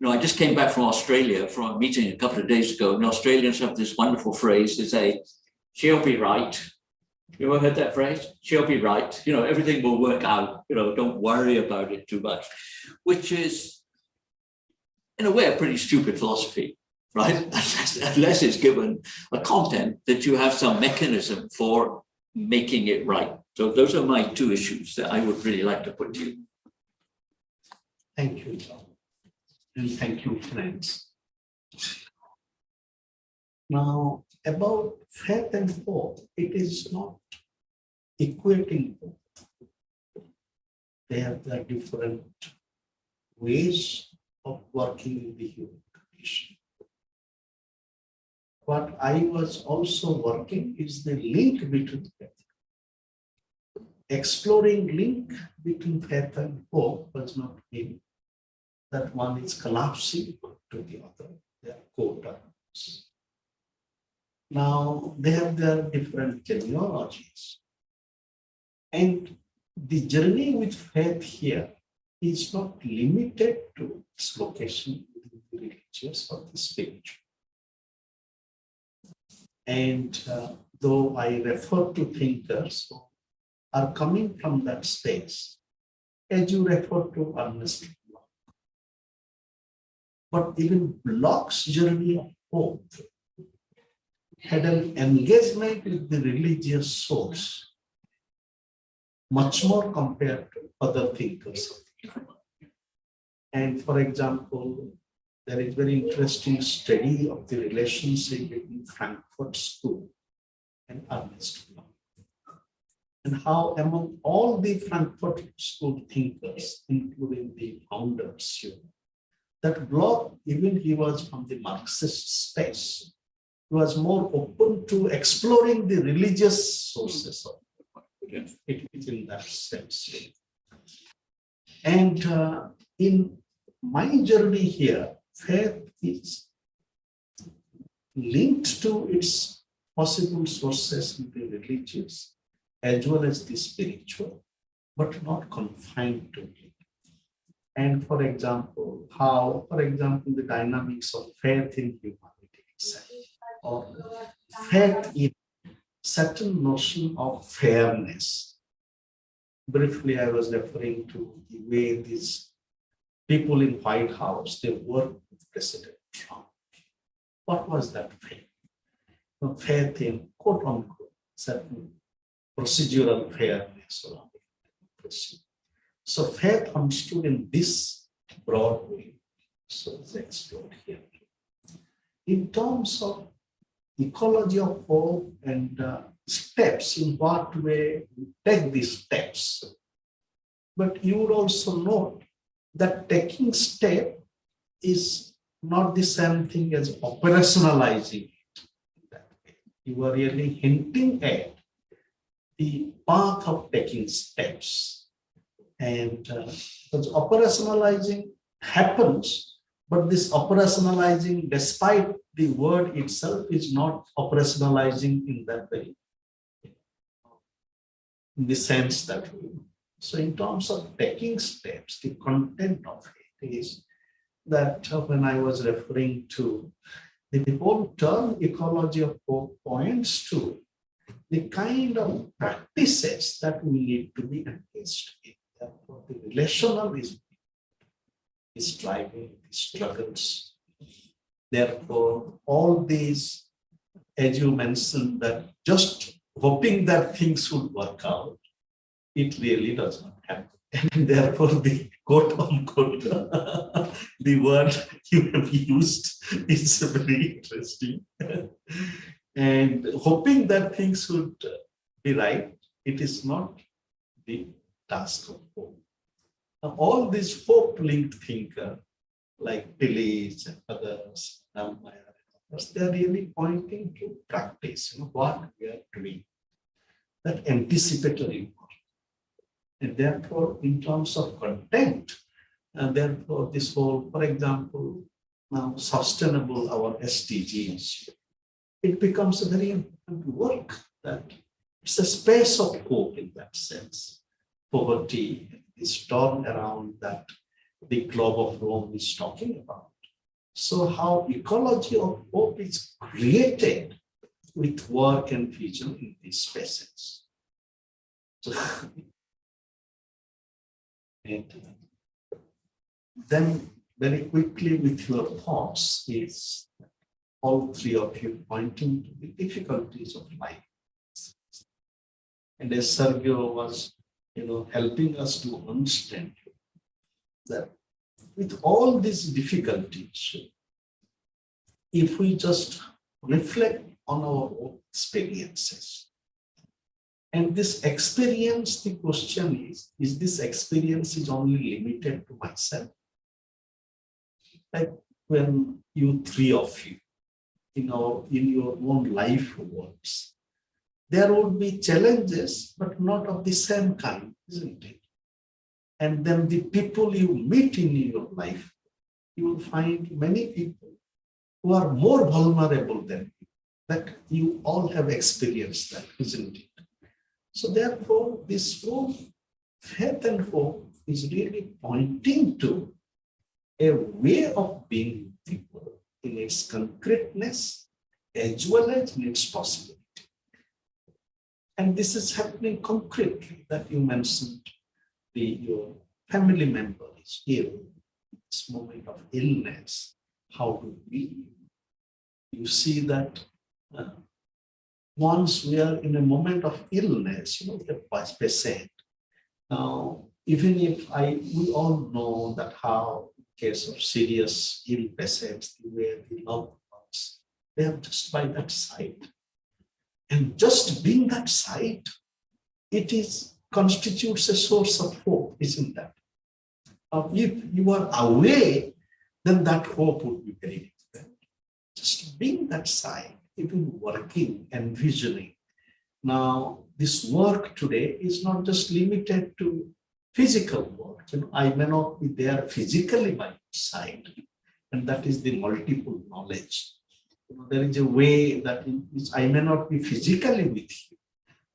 I just came back from Australia from a meeting a couple of days ago, and Australians have this wonderful phrase. They say, "She'll be right." You ever heard that phrase? She'll be right. Everything will work out. Don't worry about it too much, which is, in a way, a pretty stupid philosophy, right? Unless it's given a content that you have some mechanism for making it right. So those are my two issues that I would really like to put to you. Thank you, John. And thank you, friends. Now, about faith and hope, it is not equating both. They have their different ways of working in the human condition. What I was also working is the link between faith. Exploring link between faith and hope does not mean that one is collapsing to the other. They are co-terms. Now, they have their different genealogies. And the journey with faith here is not limited to its location in the religious or the spiritual. And though I refer to thinkers who are coming from that space, as you refer to Ernest Bloch, But even Locke's journey of hope had an engagement with the religious source, much more compared to other thinkers. And for example, there is very interesting study of the relationship between Frankfurt School and Ernest Bloch, and how among all the Frankfurt School thinkers, including the founders, that Bloch, even he was from the Marxist space, he was more open to exploring the religious sources of it in that sense. And in my journey here, faith is linked to its possible sources in the religious as well as the spiritual, but not confined to it. And for example, the dynamics of faith in humanity itself, or faith in certain notion of fairness. Briefly, I was referring to the way these people in White House, they work with President Trump. What was that faith? Faith in, quote unquote, certain procedural fairness or democracy. So faith understood in this broad way, so it's explored here. In terms of ecology of hope and steps, in what way we take these steps. But you would also note that taking step is not the same thing as operationalizing it. You are really hinting at the path of taking steps. And because operationalizing happens, but this operationalizing, despite the word itself, is not operationalizing in that way, in the sense that we. So in terms of taking steps, the content of it is that when I was referring to the whole term ecology of hope points to the kind of practices that we need to be engaged in. Therefore, the relational is driving the struggles. Therefore, all these, as you mentioned, that just hoping that things would work out, it really does not happen. And therefore, the quote unquote, the word you have used is very interesting. And hoping that things would be right, it is not the task of hope. Now, all these hope-linked thinkers like Tillich and others, they are really pointing to practice, what we are doing, that anticipatory work. And therefore, in terms of content, and therefore this whole, for example, now sustainable, our SDGs, it becomes a very important work that it's a space of hope in that sense. Poverty is torn around that the globe of Rome is talking about. So how ecology of hope is created with work and vision in these spaces. So, and then very quickly with your thoughts is all three of you pointing to the difficulties of life. And as Sergio was, helping us to understand that with all these difficulties, if we just reflect on our own experiences, and this experience, the question is this experience is only limited to myself? Like when you three of you, in your own life works, there would be challenges, but not of the same kind, isn't it? And then the people you meet in your life, you will find many people who are more vulnerable than you, that you all have experienced that, isn't it? So therefore, this whole faith and hope is really pointing to a way of being people in its concreteness as well as in its possibility. And this is happening concretely, that you mentioned your family member is ill, this moment of illness. how to be. You see that once we are in a moment of illness, the patient. Now, even if we all know that how in case of serious ill patients, where the loved ones, they are just by that side. And just being that side, constitutes a source of hope, isn't that? If you are away, then that hope would be very different. Just being that side, even working, envisioning. Now, this work today is not just limited to physical work. I may not be there physically by your side, and that is the multiple knowledge. There is a way that in which I may not be physically with you,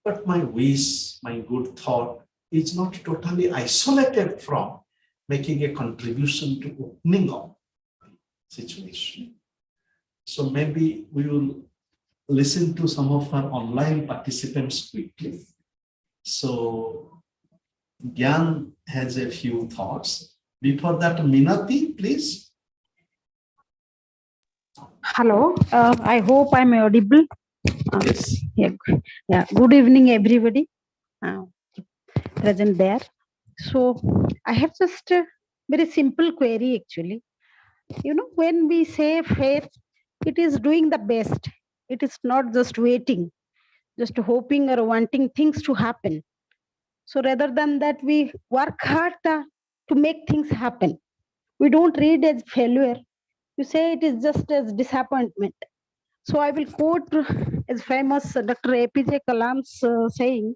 but my wish, my good thought is not totally isolated from making a contribution to opening up situation. So maybe we will listen to some of our online participants quickly. So Gyan has a few thoughts. Before that, Minati, please. Hello, I hope I'm audible. Yes. Yeah. Good evening, everybody present there. So I have just a very simple query actually. When we say faith, it is doing the best. It is not just waiting, just hoping or wanting things to happen. So rather than that, we work hard to make things happen. We don't read as failure. You say it is just as disappointment. So I will quote as famous Dr. APJ Kalam's saying,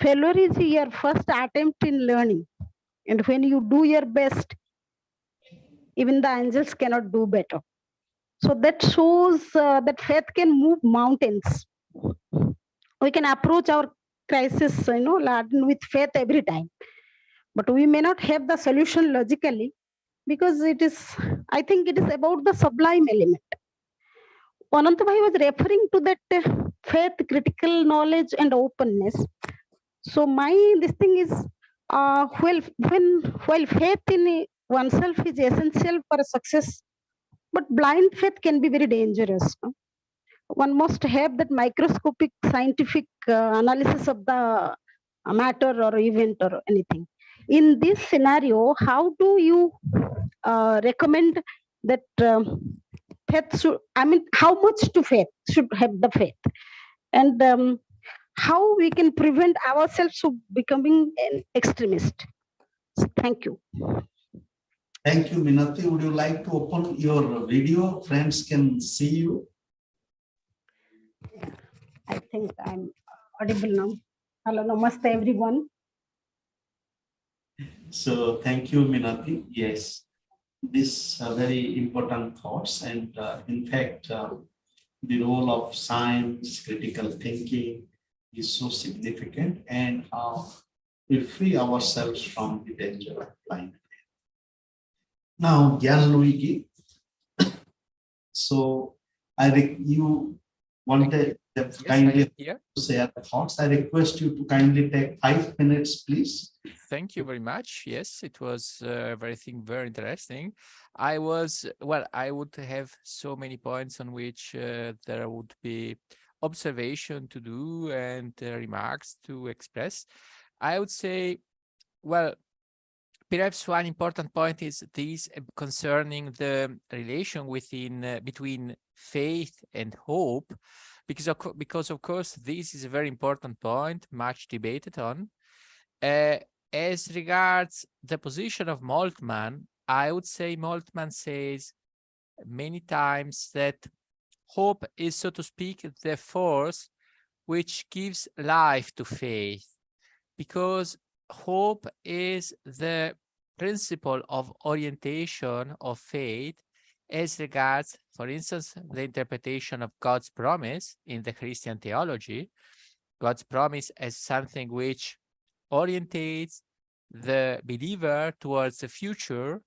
failure is your first attempt in learning. And when you do your best, even the angels cannot do better. So that shows that faith can move mountains. We can approach our crisis, laden with faith every time. But we may not have the solution logically because I think it is about the sublime element. Anantabhai was referring to that faith, critical knowledge, and openness. So this thing is, while faith in oneself is essential for success, but blind faith can be very dangerous. One must have that microscopic scientific analysis of the matter or event or anything. In this scenario, how do you recommend that faith should, how much to faith should have the faith? And how we can prevent ourselves from becoming an extremist? So thank you. Thank you, Minati. Would you like to open your video? Friends can see you. I think I'm audible now. Hello, namaste everyone. So thank you, Minati. Yes, these are very important thoughts. And in fact, the role of science, critical thinking is so significant, and how we free ourselves from the danger of blind faith. Now, Gyan Luigi, so you wanted to kindly share thoughts. I request you to kindly take 5 minutes, please. Thank you very much. Yes, it was everything very interesting. I would have so many points on which there would be observation to do and remarks to express. I would say, well, perhaps one important point is this concerning the relation between faith and hope, because of course this is a very important point, much debated on. As regards the position of Moltmann, I would say Moltmann says many times that hope is, so to speak, the force which gives life to faith, because hope is the principle of orientation of faith as regards, for instance, the interpretation of God's promise in the Christian theology. God's promise as something which orientates the believer towards the future,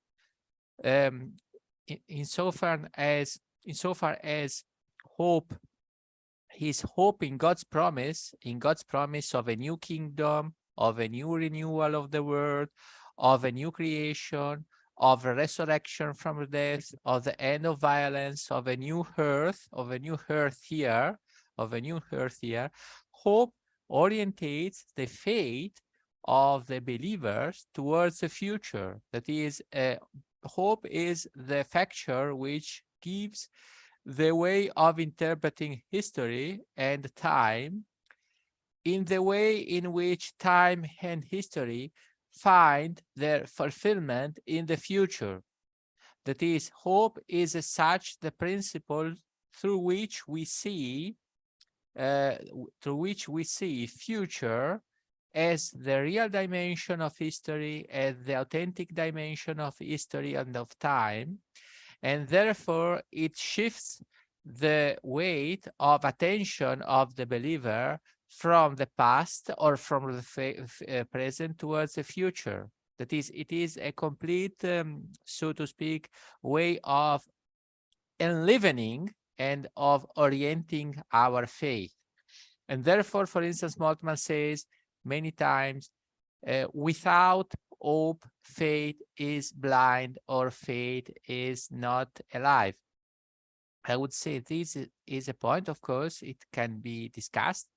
insofar as hope, his hope in God's promise of a new kingdom, of a new renewal of the world, of a new creation, of resurrection from death, of the end of violence, of a new earth, here, hope orientates the faith of the believers towards the future. That is, hope is the factor which gives the way of interpreting history and time in the way in which time and history find their fulfillment in the future. That is, hope is as such the principle through which we see future as the real dimension of history, as the authentic dimension of history and of time, and therefore it shifts the weight of attention of the believer from the past or from the present towards the future. That is, it is a complete, so to speak, way of enlivening and of orienting our faith. And therefore, for instance, Moltmann says many times, without hope, faith is blind or faith is not alive. I would say this is a point, of course, it can be discussed.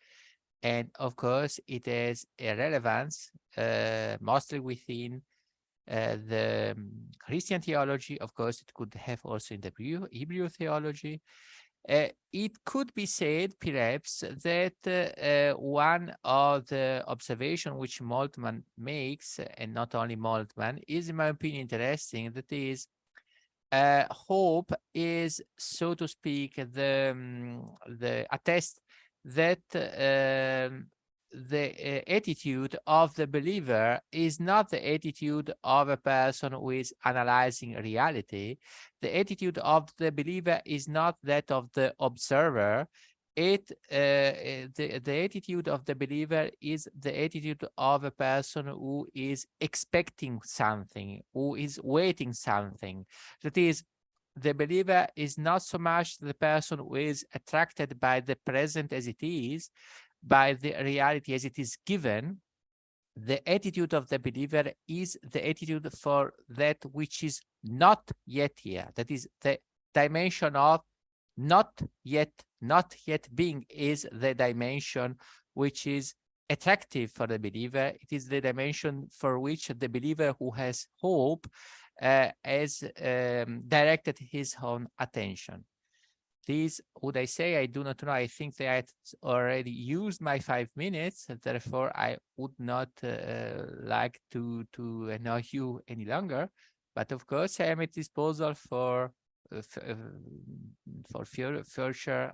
And of course, it has a relevance mostly within the Christian theology. Of course, it could have also in the Hebrew theology. It could be said, perhaps, that one of the observations which Moltmann makes, and not only Moltmann, is, in my opinion, interesting. That is, hope is, so to speak, the attest that the attitude of the believer is not the attitude of a person who is analyzing reality. The attitude of the believer is not that of the observer. The attitude of the believer is the attitude of a person who is expecting something, who is waiting something. That is, the believer is not so much the person who is attracted by the present as it is, by the reality as it is given. The attitude of the believer is the attitude for that which is not yet here. That is, the dimension of not yet being is the dimension which is attractive for the believer. It is the dimension for which the believer who has hope has directed his own attention. This, would I say, I do not know. I think that I had already used my 5 minutes, therefore I would not like to annoy you any longer. But of course, I am at disposal for future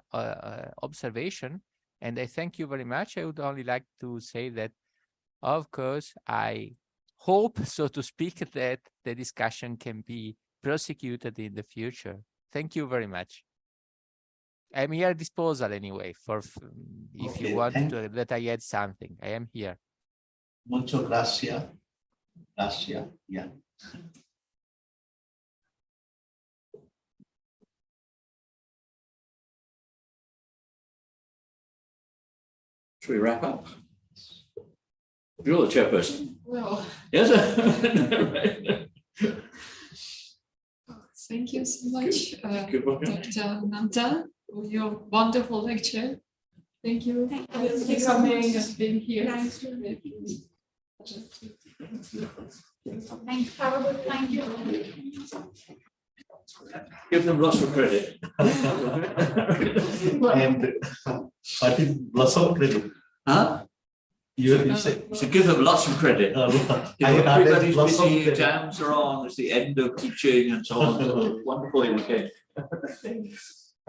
observation. And I thank you very much. I would only like to say that, of course, I hope, so to speak, that the discussion can be prosecuted in the future. Thank you very much. I'm here at disposal anyway, for if you want to, that I add something. I am here. Mucho gracias. Gracias. Yeah. Should we wrap up? You're the chairperson. Well, Yes. thank you so much, Good work. Dr. Nanta, for your wonderful lecture. Thank you Thank for you. coming and being here. Nice to meet you. Thank you. Give them lots of credit. And what is blossom credit? Huh? You say. So give them lots of credit. You know, everybody's busy, exams are on, it's the end of teaching and so on. So wonderful you came.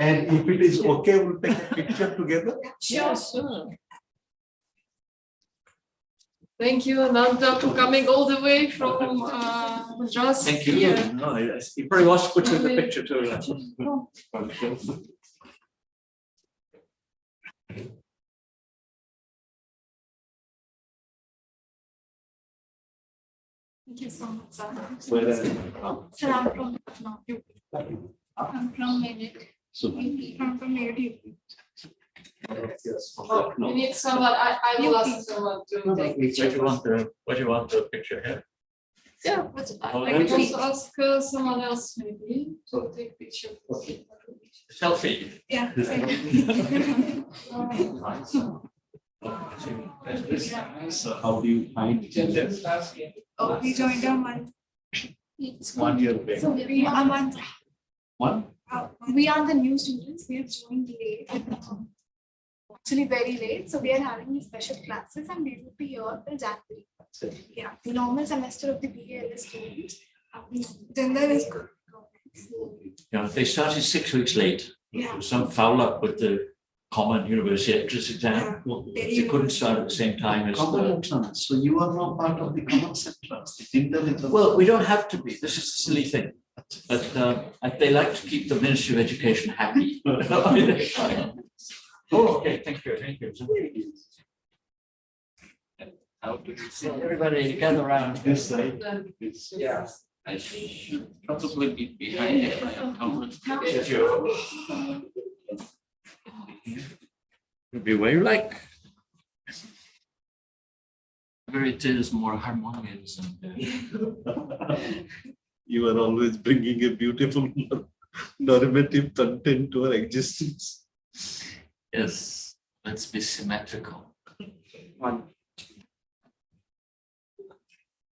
And if it is okay, we'll take a picture together. Sure. Thank you, Nanta, for coming all the way from Madras. Thank you. Here. No, he probably wants to put you in the picture too. Thank you so much, sir. Where, Sir, I'm from Lucknow. I'm from Meerut. I'm from Meerut. Oh, we need someone, I will ask someone to take where do you want the picture here? Yeah, but I can also ask someone else maybe to take picture. Okay. Selfie. Yeah. So how do you find gender? Oh, we joined a month. 1 year back. So we are month. One? We are the new students. We have joined late. Actually, very late. So we are having special classes, and we will be here till January. Yeah, the normal semester of the BALS students. Gender is good. Yeah, they started 6 weeks late. Yeah. Some foul up with the common university entrance exam. They couldn't start at the same time as Common the. entrance. So you are now part of the common entrance. The gender is. Well, we don't have to be. This is a silly thing. But they like to keep the Ministry of Education happy. Oh, okay. Thank you. Thank you. Everybody gather around. This side. Yeah. I should probably be behind it. Be where you like. Where it is more harmonious. And, You are always bringing a beautiful normative content to our existence. yes, let's be symmetrical.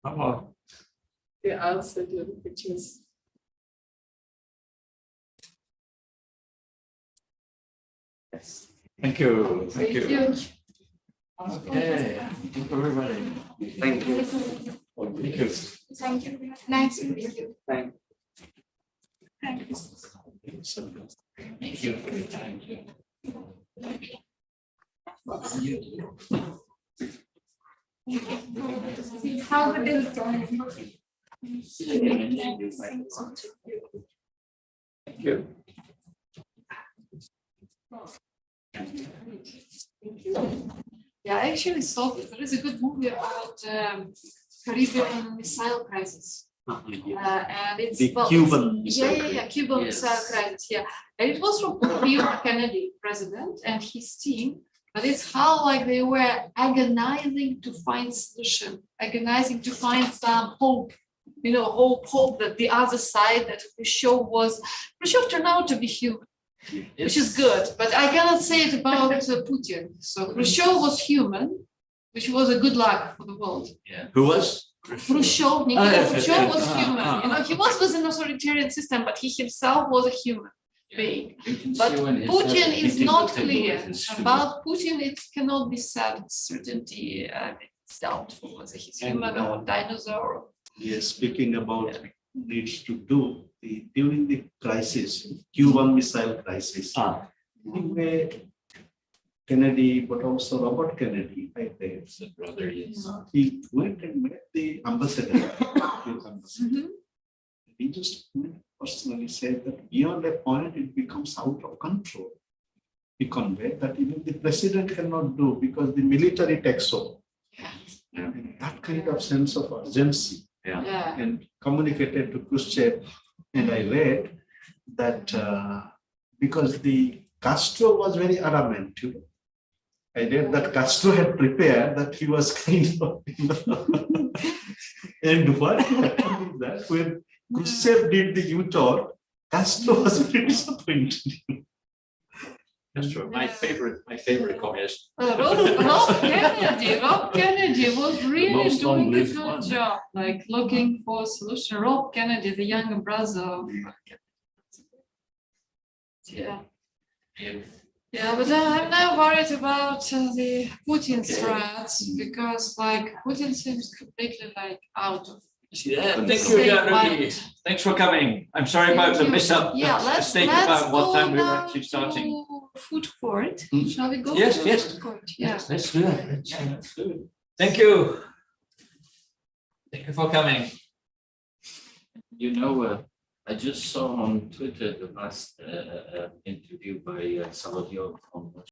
Come on. Yeah, I'll send you the pictures. Yes. Thank you. Thank you. you. Okay. Thank you, everybody. Thank you. Thank you. Thank you. Nice to meet you. Thank Thank you. Thank you for your time. How good is Thank you. Yeah, I actually saw that there is a good movie about Caribbean missile crisis. And it's The well, Cuban yeah, missile yeah, Cuban Yes. missile crisis. Yeah, and it was from Kennedy, president, and his team. But it's how like they were agonizing to find solution, agonizing to find some hope. You know, hope that the other side, that Khrushchev turned out to be human, which is good. But I cannot say it about Putin. So Khrushchev was human, which was a good luck for the world. Yeah. Who was? Khrushchev, Nikita yes, Khrushchev yes, was yes. human. You know, he was within an authoritarian system, but he himself was a human being. But Putin is not clear about Putin. It cannot be said with certainty. It's doubtful whether he's human or dinosaur. Yes, speaking about needs to do during the crisis, Cuban Missile Crisis. Anyway, Kennedy, but also Robert Kennedy, I think, brother, yes. he went and met the ambassador. He just personally said that beyond a point, it becomes out of control. He conveyed that even the president cannot do because the military takes over. And that kind of sense of urgency. Yeah. And communicated to Khrushchev. And I read that because the Castro was very adamant. I read that Castro had prepared that he was kind of, and what happened is that when Khrushchev did the U-turn, Castro was very disappointed. That's true. My favorite communist. Rob Kennedy was really most doing a long-lived good one. job, like looking for a solution. Rob Kennedy, the younger brother of Yeah, but I'm now worried about the Putin threats because like Putin seems completely like out of. Thank you, Rudy. Thanks for coming. I'm sorry about the mess-up mistake about what time we were actually starting. Food court. Shall we go? Yes, to the yes. food court? Yeah. Let's do it. Let's do it. Thank you. Thank you for coming. You know, I just saw on Twitter the last interview by Salvador from